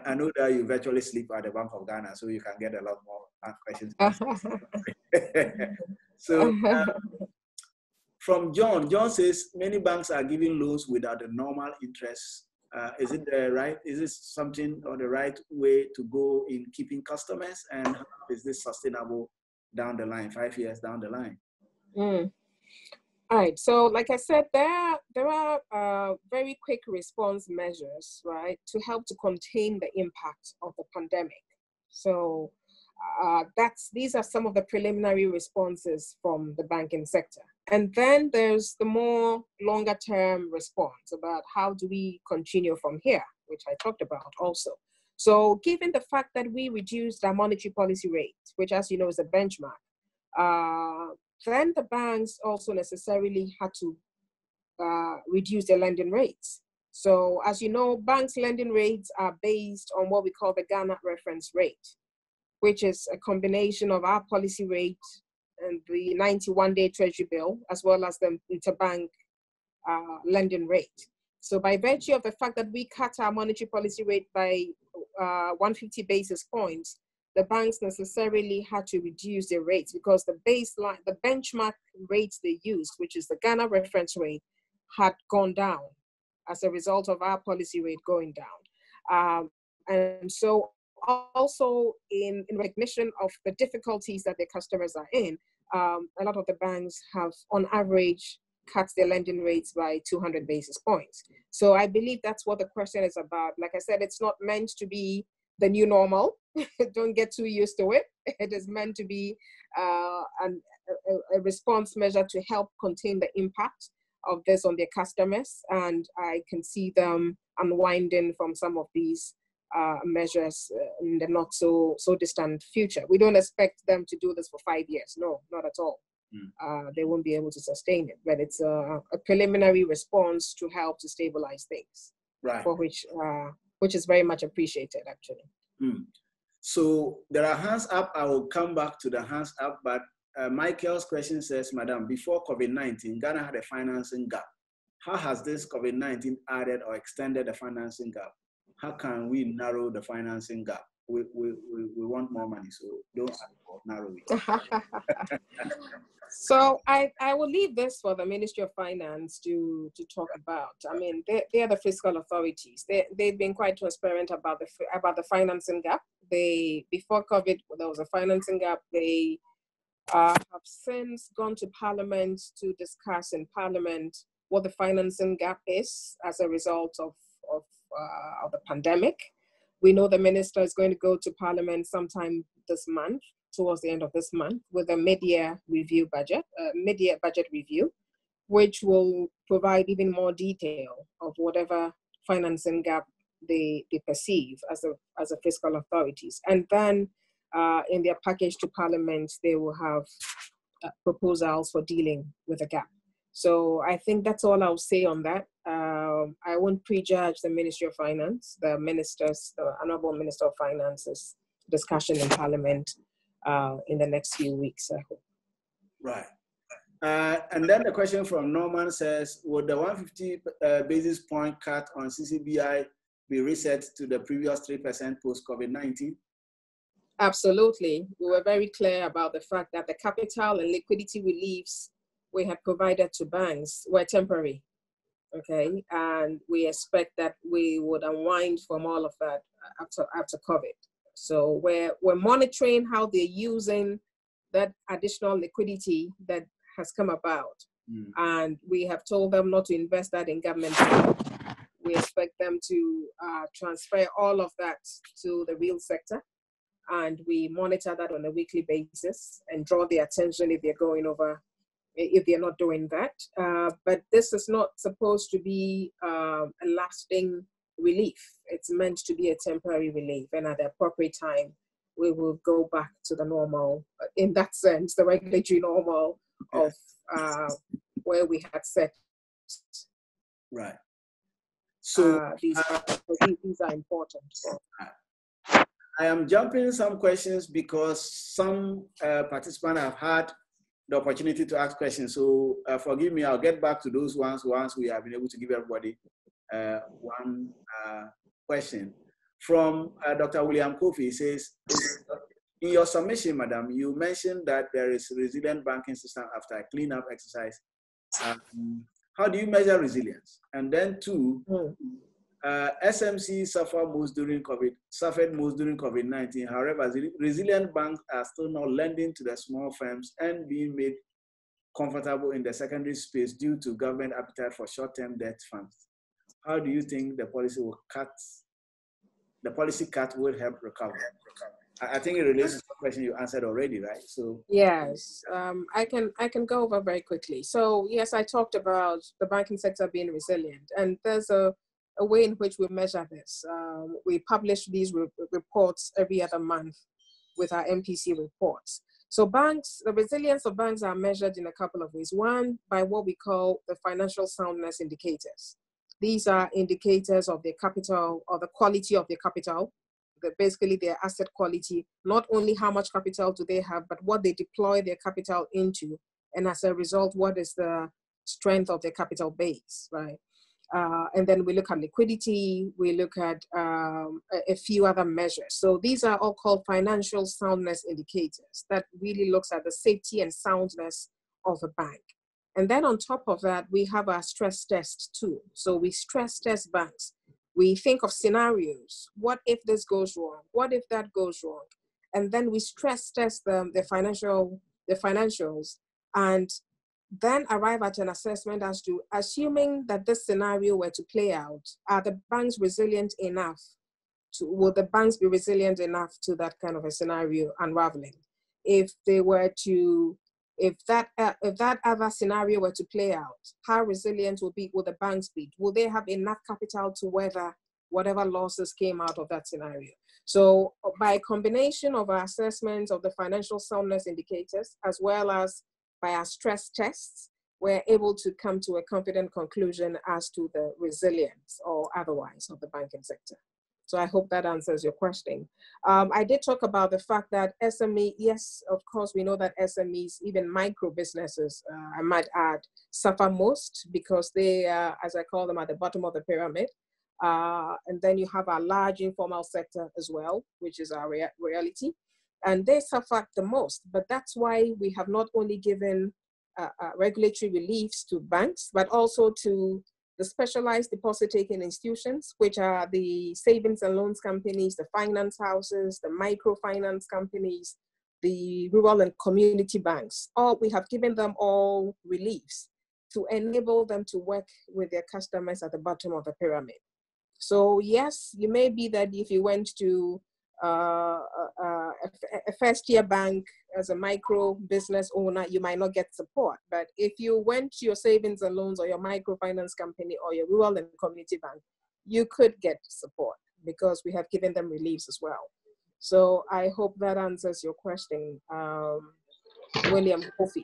I know that you virtually sleep at the Bank of Ghana, so you can get a lot more questions. So from John says, many banks are giving loans without the normal interest. Is it the right? Is this something or the right way to go in keeping customers? And how is this sustainable down the line, 5 years down the line? All right. So, like I said, there are very quick response measures, right, to help to contain the impact of the pandemic. So, these are some of the preliminary responses from the banking sector. And then there's the more longer term response about how do we continue from here, which I talked about also. So given the fact that we reduced our monetary policy rate, which as you know is a benchmark, then the banks also necessarily had to reduce their lending rates. So as you know, banks' lending rates are based on what we call the Ghana reference rate, which is a combination of our policy rate and the 91-day treasury bill, as well as the interbank lending rate. So by virtue of the fact that we cut our monetary policy rate by 150 basis points, the banks necessarily had to reduce their rates because the baseline, the benchmark rates they used, which is the Ghana reference rate, had gone down as a result of our policy rate going down. And so also in recognition of the difficulties that their customers are in, a lot of the banks have on average cut their lending rates by 200 basis points. So I believe that's what the question is about. Like I said, it's not meant to be the new normal. Don't get too used to it. It is meant to be a response measure to help contain the impact of this on their customers. And I can see them unwinding from some of these measures in the not so distant future. We don't expect them to do this for 5 years. No, not at all. They won't be able to sustain it, but it's a preliminary response to help to stabilize things, right? For which is very much appreciated, actually. So there are hands up. I will come back to the hands up, but Michael's question says, Madam, before COVID-19, Ghana had a financing gap. How has this COVID-19 added or extended the financing gap? How can we narrow the financing gap? We want more money, so don't narrow it. So I will leave this for the Ministry of Finance to talk about. I mean, they are the fiscal authorities. They've been quite transparent about the financing gap. Before COVID, there was a financing gap. They have since gone to Parliament to discuss in Parliament what the financing gap is as a result of the pandemic. We know the minister is going to go to Parliament sometime this month, towards the end of this month, with a mid-year budget review, which will provide even more detail of whatever financing gap they perceive as a fiscal authorities. And then in their package to Parliament, they will have proposals for dealing with the gap. So I think that's all I'll say on that. I won't prejudge the Ministry of Finance, the Honorable Minister of Finance's discussion in Parliament in the next few weeks, I hope. Right. And then the question from Norman says, would the 150 basis point cut on CCBI be reset to the previous 3% post-COVID-19? Absolutely. We were very clear about the fact that the capital and liquidity reliefs we had provided to banks were temporary, okay? And we expect that we would unwind from all of that after COVID. So we're monitoring how they're using that additional liquidity that has come about. And we have told them not to invest that in government. We expect them to transfer all of that to the real sector. And we monitor that on a weekly basis and draw their attention if they're going over, if they're not doing that. But this is not supposed to be a lasting relief. It's meant to be a temporary relief. And at the appropriate time, we will go back to the normal, in that sense, the regulatory normal of where we had set. Right. So these are important. I am jumping some questions because some participants have had the opportunity to ask questions. So forgive me, I'll get back to those ones once we have been able to give everybody one question. From Dr. William Kofi, he says, in your submission, Madam, you mentioned that there is a resilient banking system after a cleanup exercise. How do you measure resilience? And then two, SMC suffered most during COVID-19. However, resilient banks are still not lending to the small firms and being made comfortable in the secondary space due to government appetite for short-term debt funds. How do you think the policy cut will help recover? I think it relates to the question you answered already, right? So yes, I can go over very quickly. So yes, I talked about the banking sector being resilient, and there's a way in which we measure this. We publish these reports every other month with our MPC reports. So banks, the resilience of banks are measured in a couple of ways. One, by what we call the financial soundness indicators. These are indicators of their capital or the quality of their capital, basically their asset quality, not only how much capital do they have, but what they deploy their capital into. And as a result, what is the strength of their capital base, right? And then we look at liquidity, we look at a few other measures. So these are all called financial soundness indicators that really looks at the safety and soundness of a bank. And then on top of that, we have our stress test tool. So we stress test banks. We think of scenarios. What if this goes wrong? What if that goes wrong? And then we stress test them, the financials, and then arrive at an assessment as to, assuming that this scenario were to play out, are the banks resilient enough will the banks be resilient enough to that kind of a scenario unraveling? If that other scenario were to play out, how resilient will the banks be? Will they have enough capital to weather whatever losses came out of that scenario? So by a combination of our assessments of the financial soundness indicators, as well as by our stress tests, we're able to come to a confident conclusion as to the resilience or otherwise of the banking sector. So I hope that answers your question. I did talk about the fact that SME, yes, of course, we know that SMEs, even micro businesses, I might add, suffer most because they, as I call them, at the bottom of the pyramid. And then you have our large informal sector as well, which is our reality. And they suffer the most, but that's why we have not only given regulatory reliefs to banks, but also to the specialized deposit-taking institutions, which are the savings and loans companies, the finance houses, the microfinance companies, the rural and community banks. We have given them all reliefs to enable them to work with their customers at the bottom of the pyramid. So yes, you may be that if you went to a first-year bank as a micro business owner, you might not get support. But if you went to your savings and loans or your microfinance company or your rural and community bank, you could get support because we have given them reliefs as well. So I hope that answers your question, William Kofi.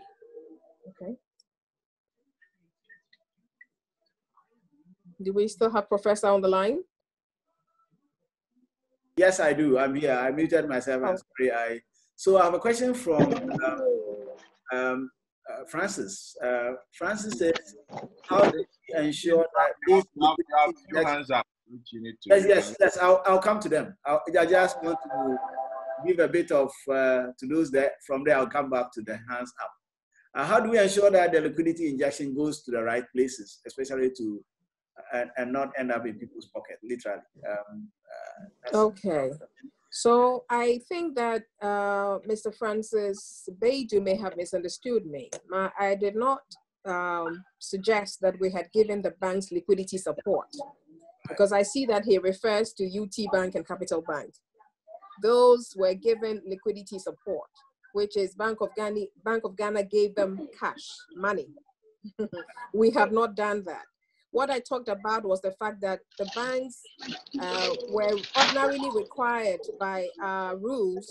Okay. Do we still have Professor on the line? Yes, I do. I'm here. I muted myself. Okay. Sorry. So I have a question from Francis. Francis says, how do we ensure that these... hands up, which you need to... Yes. I'll come to them. I just want to give a bit of, to those there. From there, I'll come back to the hands up. How do we ensure that the liquidity injection goes to the right places, especially to, and not end up in people's pocket, literally? Okay. So I think that Mr. Francis Beidu may have misunderstood me. I did not suggest that we had given the banks liquidity support, because I see that he refers to UT Bank and Capital Bank. Those were given liquidity support, which is Bank of Ghana gave them cash, money. We have not done that. What I talked about was the fact that the banks were ordinarily required by rules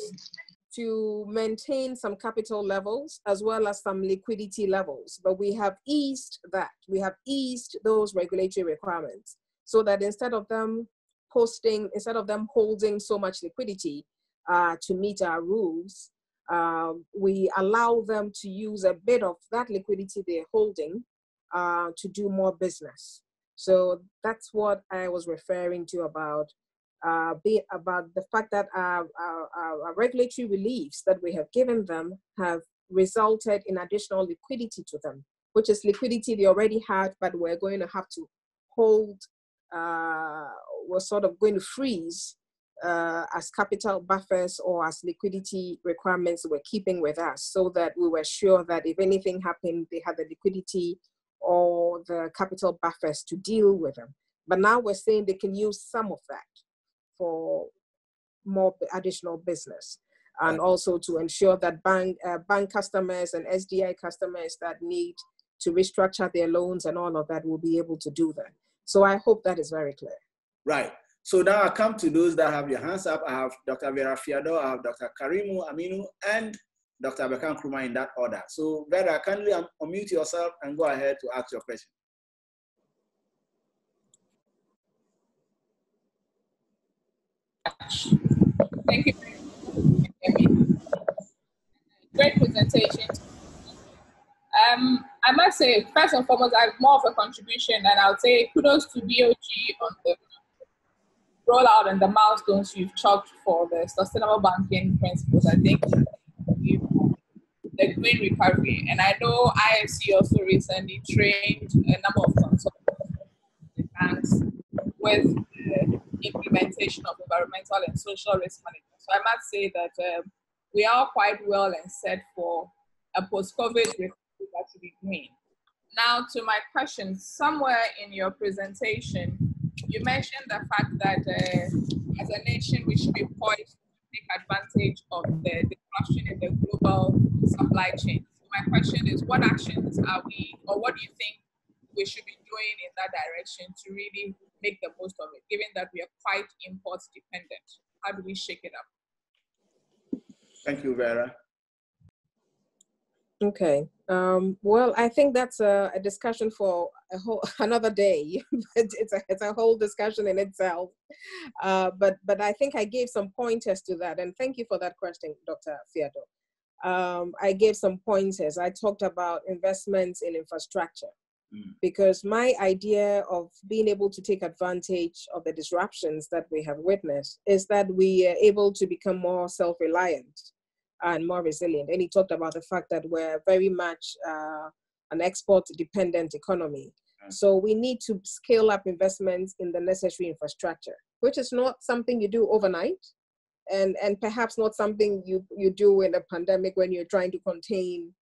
to maintain some capital levels as well as some liquidity levels. But we have eased that. We have eased those regulatory requirements so that instead of them holding so much liquidity to meet our rules, we allow them to use a bit of that liquidity they're holding to do more business. So that's what I was referring to about the fact that our regulatory reliefs that we have given them have resulted in additional liquidity to them, which is liquidity they already had, but we're going to have to hold, we're sort of going to freeze as capital buffers or as liquidity requirements we're keeping with us, so that we were sure that if anything happened, they had the liquidity or the capital buffers to deal with them. But now we're saying they can use some of that for more additional business, and also to ensure that bank customers and SDI customers that need to restructure their loans and all of that will be able to do that. So I hope that is very clear. Right. So now I come to those that have their hands up. I have Dr. Vera Fiado, I have Dr. Karimu Aminu, and Dr. Bekan Kruma in that order. So Vera, kindly unmute yourself and go ahead to ask your question. Thank you very much. Great presentation. I must say, first and foremost, I have more of a contribution, and I would say kudos to BOG on the rollout and the milestones you've chalked for the sustainable banking principles. I think the green recovery, and I know IFC also recently trained a number of consultants in banks with the implementation of environmental and social risk management. So I must say that we are quite well and set for a post-COVID recovery that should be green. Now to my question, somewhere in your presentation, you mentioned the fact that as a nation, we should be poised to take advantage of the disruption in the global supply chain. So my question is, what actions are we, or what do you think we should be doing in that direction to really make the most of it, given that we are quite import dependent? How do we shake it up? Thank you, Vera. Okay. Well, I think that's a discussion for another day. it's a whole discussion in itself. But I think I gave some pointers to that, and thank you for that question, Dr. Fiado. I gave some pointers. I talked about investments in infrastructure, because my idea of being able to take advantage of the disruptions that we have witnessed is that we are able to become more self-reliant and more resilient. And he talked about the fact that we're very much an export-dependent economy. So we need to scale up investments in the necessary infrastructure, which is not something you do overnight, and perhaps not something you do in a pandemic when you're trying to contain,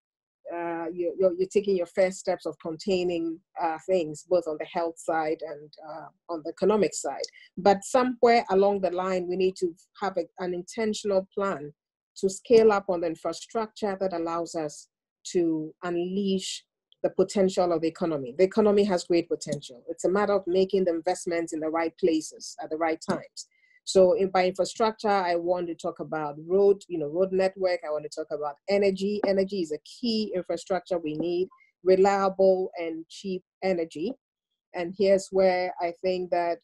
you're taking your first steps of containing things, both on the health side and on the economic side. But somewhere along the line, we need to have an intentional plan to scale up on the infrastructure that allows us to unleash the potential of the economy. The economy has great potential. It's a matter of making the investments in the right places at the right times. So by infrastructure, I want to talk about road network. I want to talk about energy. Energy is a key infrastructure we need, reliable and cheap energy. And here's where I think that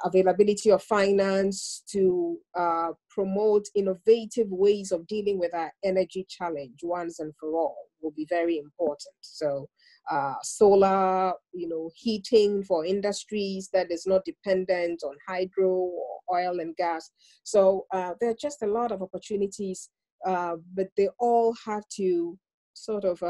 availability of finance to promote innovative ways of dealing with our energy challenge once and for all will be very important. So solar, heating for industries that is not dependent on hydro or oil and gas. So there are just a lot of opportunities, but they all have to sort of,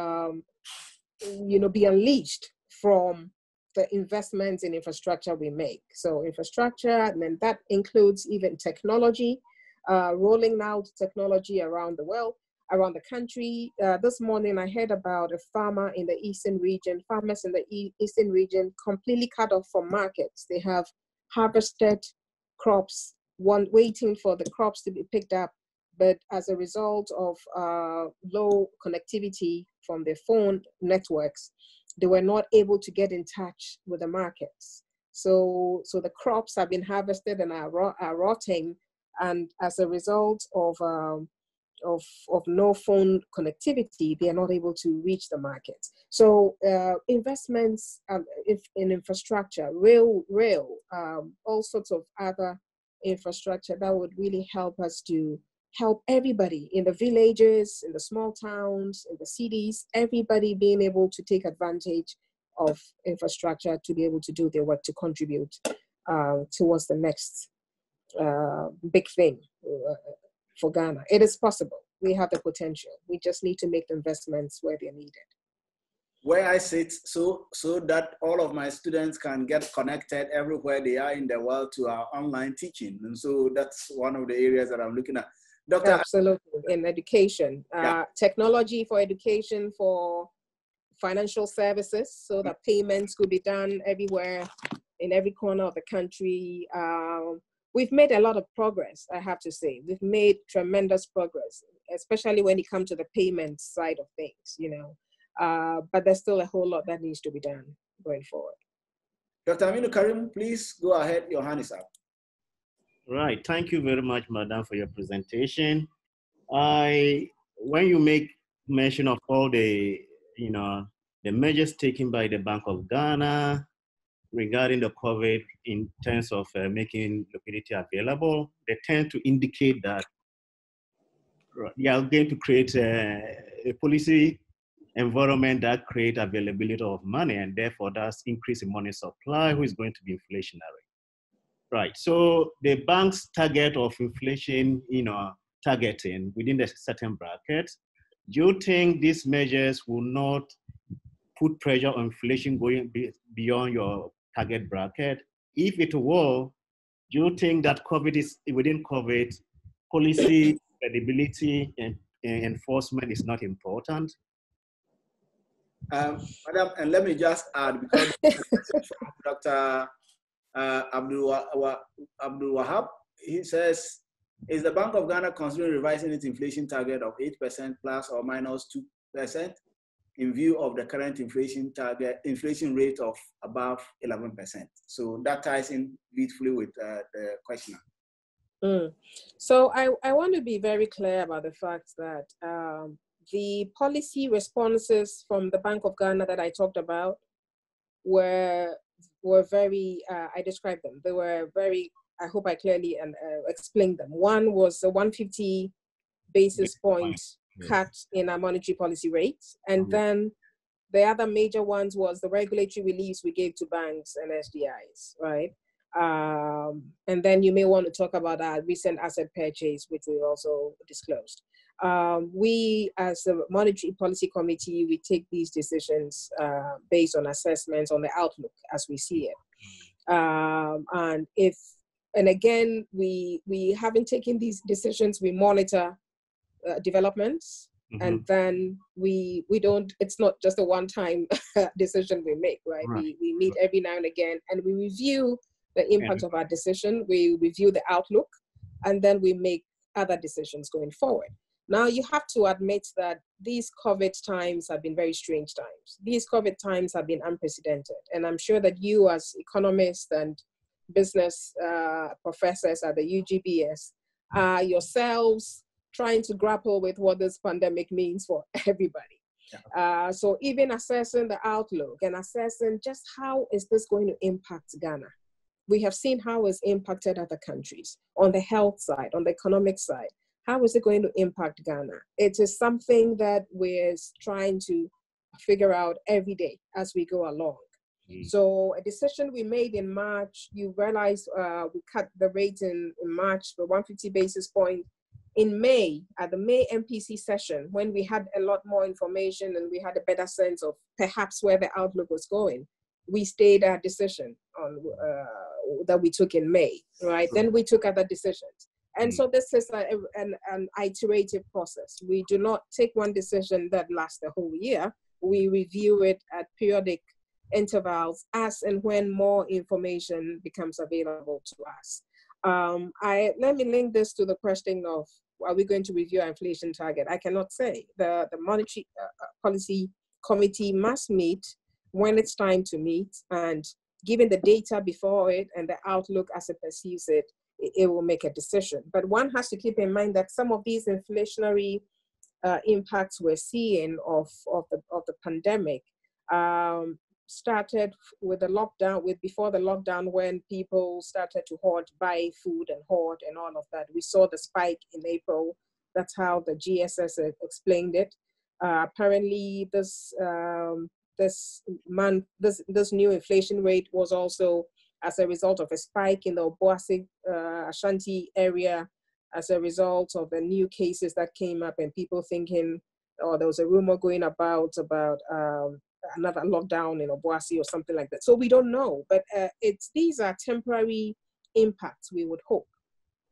be unleashed from the investments in infrastructure we make. So infrastructure, and then that includes even technology, rolling out technology around the world, around the country. This morning I heard about a farmer in the eastern region, farmers in the eastern region completely cut off from markets. They have harvested crops, waiting for the crops to be picked up, but as a result of low connectivity from their phone networks, they were not able to get in touch with the markets. So the crops have been harvested and are rotting, and as a result of no phone connectivity, they are not able to reach the markets. So investments in infrastructure, rail, all sorts of other infrastructure that would really help us to help everybody in the villages, in the small towns, in the cities, everybody being able to take advantage of infrastructure to be able to do their work, to contribute towards the next big thing for Ghana. It is possible. We have the potential. We just need to make the investments where they're needed. Where I sit, so that all of my students can get connected everywhere they are in the world to our online teaching. And so that's one of the areas that I'm looking at. Dr. Absolutely, in education, technology for education, for financial services, so that payments could be done everywhere, in every corner of the country. We've made a lot of progress, I have to say. We've made tremendous progress, especially when it comes to the payment side of things, but there's still a whole lot that needs to be done going forward. Dr. Aminu Karim, please go ahead. Your hand is up. Right. Thank you very much, Madam, for your presentation. When you make mention of all the measures taken by the Bank of Ghana regarding the COVID in terms of making liquidity available, they tend to indicate that they are going to create a policy environment that create availability of money, and therefore that's increase in money supply, who is going to be inflationary. Right, so the bank's target of inflation, targeting within a certain bracket, do you think these measures will not put pressure on inflation going beyond your target bracket? If it will, do you think that within COVID, policy credibility and enforcement is not important? Madam, and let me just add, because Dr. Abdul Wahab, he says, is the Bank of Ghana considering revising its inflation target of 8% plus or minus 2% in view of the current inflation rate of above 11%? So that ties in beautifully with the questioner. So I want to be very clear about the fact that the policy responses from the Bank of Ghana that I talked about were very, I described them. They were very, I hope I clearly explained them. One was a 150 basis point cut in our monetary policy rates. And then the other major ones was the regulatory reliefs we gave to banks and SDIs, right? And then you may want to talk about our recent asset purchase, which we also disclosed. We, as the Monetary Policy Committee, we take these decisions based on assessments on the outlook as we see it. And again, we haven't taken these decisions, we monitor developments, and then we don't, it's not just a one-time decision we make, right? We meet every now and again, and we review the impact of our decision, we review the outlook, and then we make other decisions going forward. Now, you have to admit that these COVID times have been very strange times. These COVID times have been unprecedented. And I'm sure that you, as economists and business professors at the UGBS, are yourselves trying to grapple with what this pandemic means for everybody. So even assessing the outlook and assessing just how is this going to impact Ghana. We have seen how it's impacted other countries on the health side, on the economic side. How is it going to impact Ghana? It is something that we're trying to figure out every day as we go along. So a decision we made in March, you realize we cut the rate in March for 150 basis points. In May, at the May MPC session, when we had a lot more information and we had a better sense of perhaps where the outlook was going, we stayed our decision on that we took in May, right? Then we took other decisions. And so this is an iterative process. We do not take one decision that lasts the whole year. We review it at periodic intervals as and when more information becomes available to us. Let me link this to the question of, are we going to review our inflation target? I cannot say. The Monetary Policy Committee must meet when it's time to meet, and given the data before it and the outlook as it perceives it, it will make a decision. But one has to keep in mind that some of these inflationary impacts we're seeing of the pandemic started with the lockdown, before the lockdown, when people started to buy food and hoard and all of that. We saw the spike in April. That's how the GSS explained it. Apparently, this new inflation rate was also as a result of a spike in the Obuasi, Ashanti area, as a result of the new cases that came up and people thinking, there was a rumor going about another lockdown in Obuasi or something like that. So we don't know, but these are temporary impacts, we would hope.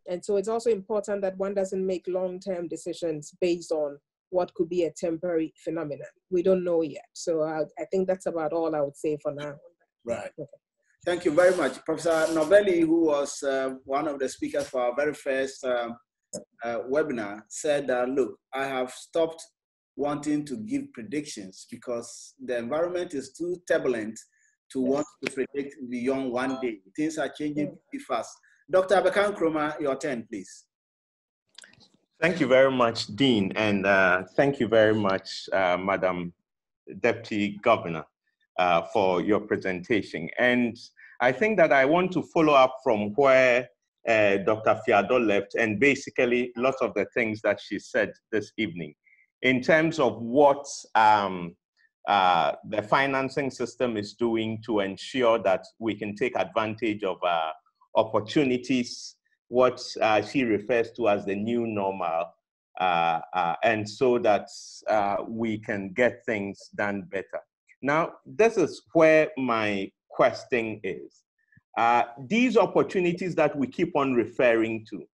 And so it's also important that one doesn't make long-term decisions based on what could be a temporary phenomenon. We don't know yet. So I think that's about all I would say for now. Right. Okay. Thank you very much. Professor Novelli, who was one of the speakers for our very first webinar, said that, look, I have stopped wanting to give predictions because the environment is too turbulent to want to predict beyond one day. Things are changing pretty fast. Dr. Abekan Kroma, your turn, please. Thank you very much, Dean, and thank you very much, Madam Deputy Governor, for your presentation. And I think that I want to follow up from where Dr. Fiado left, and basically lots of the things that she said this evening. in terms of what the financing system is doing to ensure that we can take advantage of opportunities, what she refers to as the new normal, and so that we can get things done better. Now, this is where my question is. These opportunities that we keep on referring to,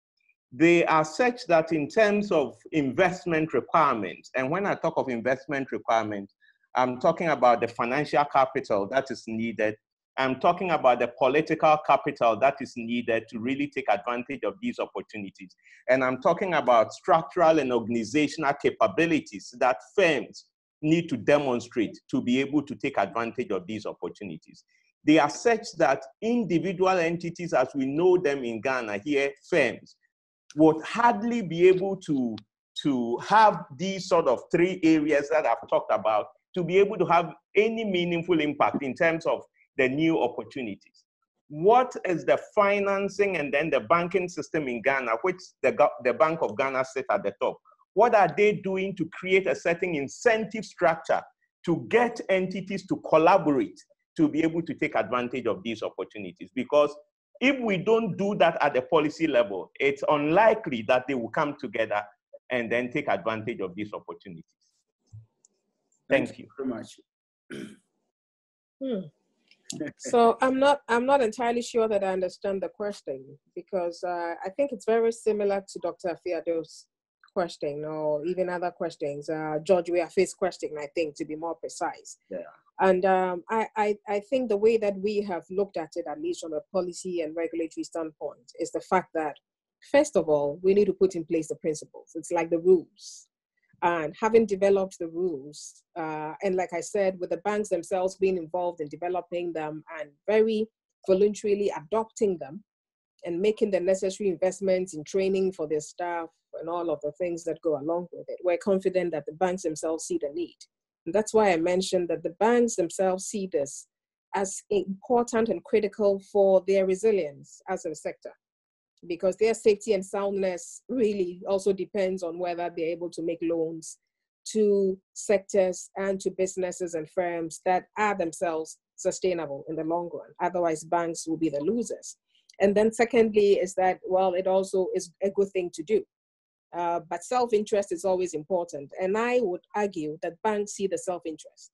they are such that in terms of investment requirements, and when I talk of investment requirements, I'm talking about the financial capital that is needed. I'm talking about the political capital that is needed to really take advantage of these opportunities. And I'm talking about structural and organizational capabilities that firms need to demonstrate to be able to take advantage of these opportunities. They are such that individual entities, as we know them in Ghana here, firms, would hardly be able to have these sort of three areas that I've talked about to be able to have any meaningful impact in terms of the new opportunities. What is the financing and then the banking system in Ghana, which the Bank of Ghana sits at the top? What are they doing to create a certain incentive structure to get entities to collaborate to be able to take advantage of these opportunities? Because if we don't do that at the policy level, it's unlikely that they will come together and then take advantage of these opportunities. Thank you very much. So I'm not entirely sure that I understand the question, because I think it's very similar to Dr. Fiado's question, or even other questions, George Weahfa's question, I think, to be more precise. Yeah. And I think the way that we have looked at it, at least from a policy and regulatory standpoint, is the fact that, first of all, we need to put in place the principles. It's like the rules. And having developed the rules, and like I said, with the banks themselves being involved in developing them and very voluntarily adopting them and making the necessary investments in training for their staff and all of the things that go along with it, we're confident that the banks themselves see the need. And that's why I mentioned that the banks themselves see this as important and critical for their resilience as a sector, because their safety and soundness really also depends on whether they're able to make loans to sectors and to businesses and firms that are themselves sustainable in the long run. Otherwise, banks will be the losers. And then secondly is that, well, it also is a good thing to do. But self-interest is always important. And I would argue that banks see the self-interest.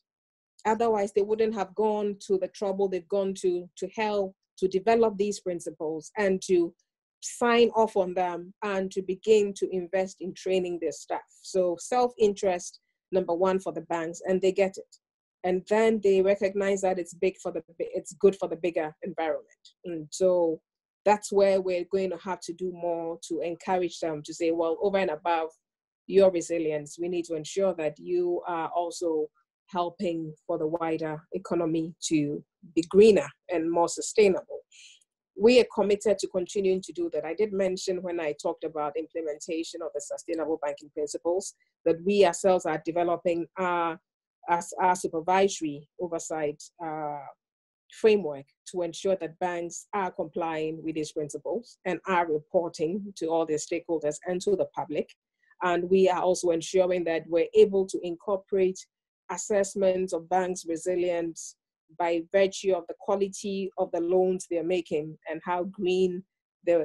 Otherwise, they wouldn't have gone to the trouble they've gone to help to develop these principles and to sign off on them and to begin to invest in training their staff. So self-interest, number one for the banks, and they get it. And then they recognize that it's good for the bigger environment. And so that's where we're going to have to do more to encourage them to say, well, over and above your resilience, we need to ensure that you are also helping for the wider economy to be greener and more sustainable. We are committed to continuing to do that. I did mention when I talked about implementation of the sustainable banking principles that we ourselves are developing our supervisory oversight framework to ensure that banks are complying with these principles and are reporting to all their stakeholders and to the public. And we are also ensuring that we're able to incorporate assessments of banks' resilience by virtue of the quality of the loans they're making and how green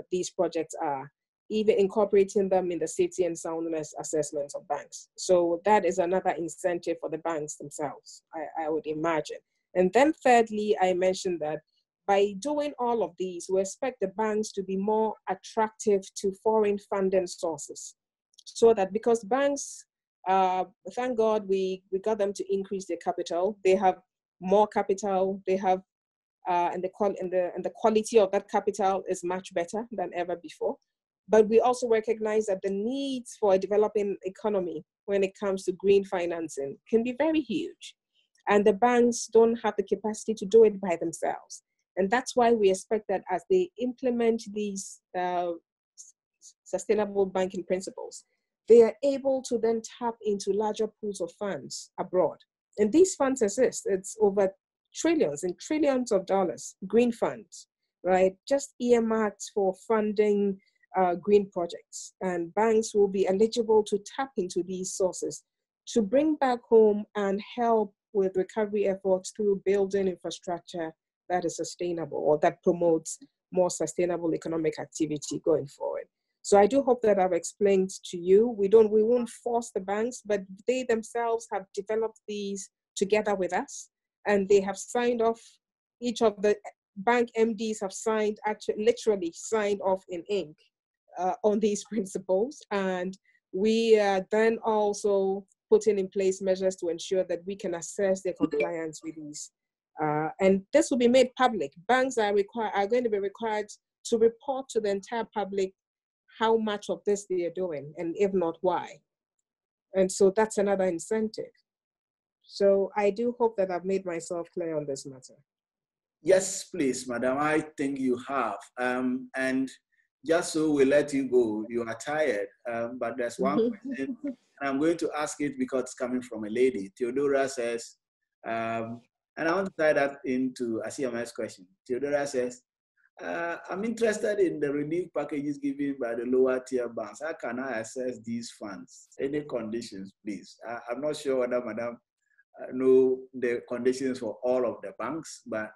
these projects are, even incorporating them in the safety and soundness assessments of banks. So that is another incentive for the banks themselves, I would imagine. And then thirdly, I mentioned that by doing all of these, we expect the banks to be more attractive to foreign funding sources. So that because banks, thank God we got them to increase their capital. They have more capital, they have, and the quality of that capital is much better than ever before. But we also recognize that the needs for a developing economy when it comes to green financing can be very huge. And the banks don't have the capacity to do it by themselves. And that's why we expect that as they implement these sustainable banking principles, they are able to then tap into larger pools of funds abroad. And these funds exist. It's over trillions and trillions of dollars, green funds, right? Just earmarked for funding green projects. And banks will be eligible to tap into these sources to bring back home and help with recovery efforts through building infrastructure that is sustainable or that promotes more sustainable economic activity going forward. So I do hope that I've explained to you. We won't force the banks, but they themselves have developed these together with us, and they have signed off. Each of the bank MDs have signed, actually literally signed off in ink on these principles. And we are then also putting in place measures to ensure that we can assess their compliance with these. And this will be made public. Banks are going to be required to report to the entire public how much of this they are doing, and if not, why. And so that's another incentive. So I do hope that I've made myself clear on this matter. Yes, please, madam. I think you have. And just so we let you go, you are tired, but there's one question, and I'm going to ask it because it's coming from a lady. Theodora says, and I want to tie that into Asiama's question. Theodora says, I'm interested in the relief packages given by the lower tier banks. How can I access these funds? Any conditions, please? I'm not sure whether madam know the conditions for all of the banks, but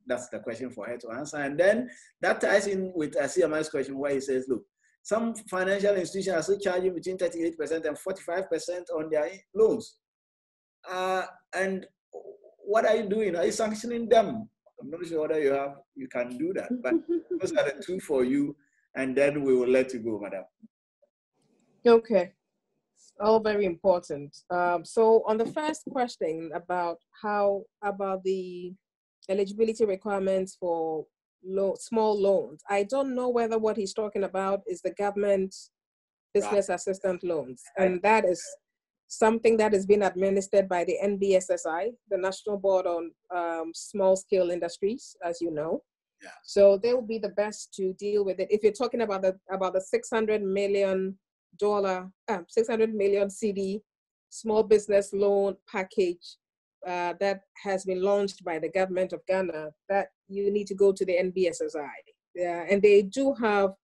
that's the question for her to answer. And then that ties in with Asiama's question where he says, look, some financial institutions are still charging between 38% and 45% on their loans. And what are you doing? Are you sanctioning them? I'm not sure whether you can do that, but those are the two for you, and then we will let you go, madam. Okay, all very important. So on the first question about the eligibility requirements for small loans, I don't know whether what he's talking about is the government business assistance loans, and that is something that is being administered by the NBSSI, the National Board on Small Scale Industries, as you know. Yeah. So they will be the best to deal with it. If you're talking about the $600 million CD small business loan package that has been launched by the government of Ghana, that you need to go to the NBSSI. And they do have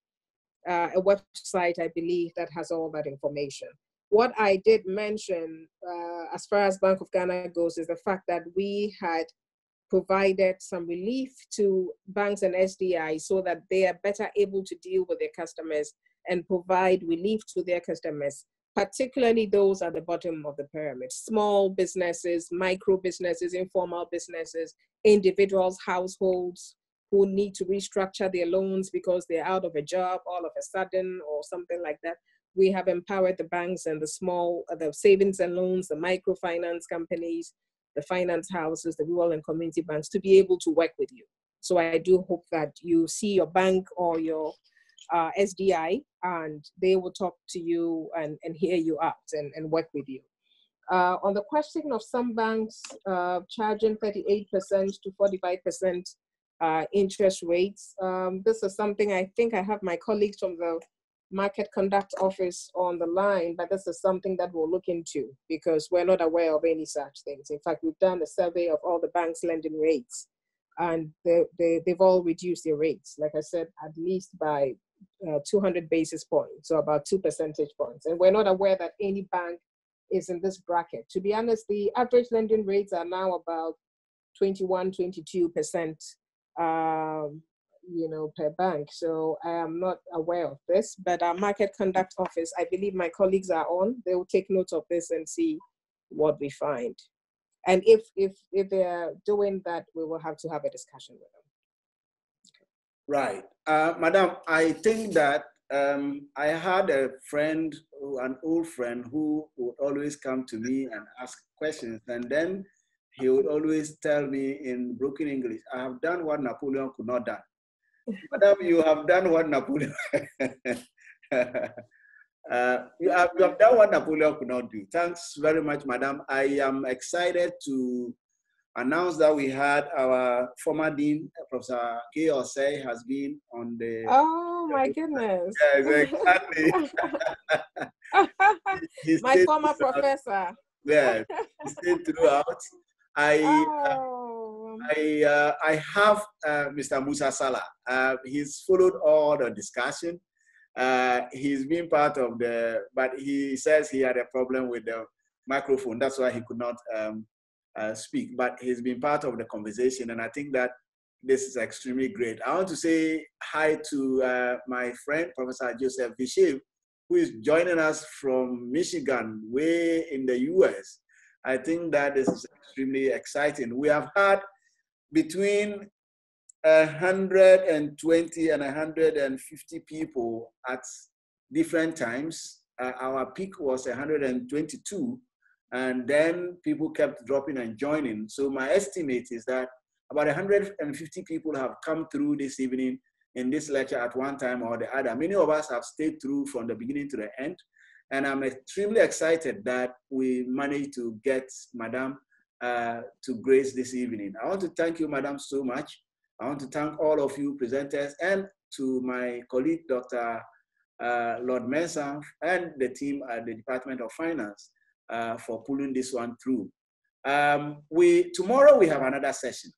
a website, I believe, that has all that information. What I did mention, as far as Bank of Ghana goes, is the fact that we had provided some relief to banks and SDI so that they are better able to deal with their customers and provide relief to their customers, particularly those at the bottom of the pyramid, small businesses, micro businesses, informal businesses, individuals, households who need to restructure their loans because they're out of a job all of a sudden or something like that. We have empowered the banks and the savings and loans, the microfinance companies, the finance houses, the rural and community banks to be able to work with you. So I do hope that you see your bank or your SDI and they will talk to you and hear you out and work with you. On the question of some banks charging 38% to 45% interest rates, this is something I think I have my colleagues from the Market Conduct Office on the line, but this is something that we'll look into because we're not aware of any such things. In fact, we've done a survey of all the banks' lending rates, and they've all reduced their rates, like I said, at least by 200 basis points, so about 2 percentage points. And we're not aware that any bank is in this bracket. To be honest, the average lending rates are now about 21, 22%. Per bank. So I am not aware of this, but our Market Conduct Office, I believe my colleagues are on. They will take note of this and see what we find. And if they're doing that, we will have to have a discussion with them. Right. Madam, I think that I had a friend, an old friend, who would always come to me and ask questions, and then he would always tell me in broken English, I have done what Napoleon could not do. Madam, you have done what Napoleon you have done what Napoleon could not do. Thanks very much, madam. I am excited to announce that we had our former dean, Professor K. Osei, has been on the. Oh my goodness! Yes, exactly. My former professor. Yeah, he stayed throughout. I have Mr. Musa Salah. He's followed all the discussion. He's been part of but he says he had a problem with the microphone. That's why he could not speak, but he's been part of the conversation, and I think that this is extremely great. I want to say hi to my friend, Professor Joseph Vishev, who is joining us from Michigan, way in the US. I think that this is extremely exciting. We have had between 120 and 150 people at different times. Our peak was 122, and then people kept dropping and joining. So my estimate is that about 150 people have come through this evening in this lecture at one time or the other. Many of us have stayed through from the beginning to the end, and I'm extremely excited that we managed to get Madam to grace this evening. I want to thank you, Madam, so much. I want to thank all of you presenters, and to my colleague, Dr. Lord Mensah, and the team at the Department of Finance for pulling this one through. Tomorrow we have another session.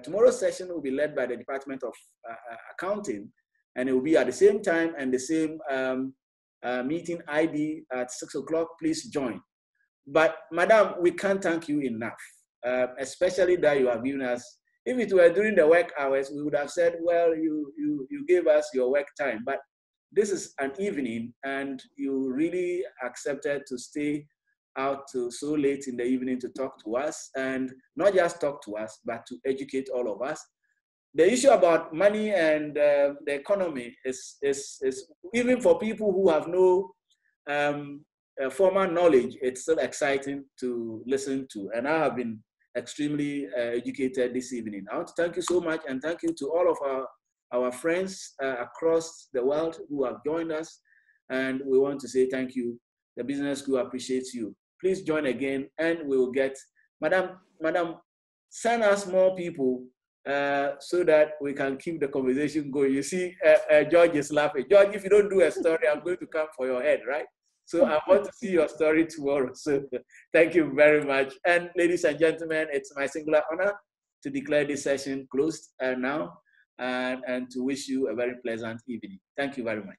Tomorrow's session will be led by the Department of Accounting, and it will be at the same time and the same meeting ID at 6 o'clock. Please join. But Madam, we can't thank you enough, especially that you have given us. If it were during the work hours, we would have said, well, you gave us your work time, but this is an evening, and you really accepted to stay out to so late in the evening to talk to us, and not just talk to us, but to educate all of us. The issue about money and the economy is even for people who have no formal knowledge, it's still exciting to listen to, and I have been extremely educated this evening. I want to thank you so much, and thank you to all of our friends across the world who have joined us, and we want to say thank you. The business school appreciates you. Please join again, and we will get, Madam, send us more people so that we can keep the conversation going. You see, George is laughing. George, if you don't do a story, I'm going to come for your head, right? So I want to see your story tomorrow. So thank you very much. And ladies and gentlemen, it's my singular honor to declare this session closed now, and to wish you a very pleasant evening. Thank you very much.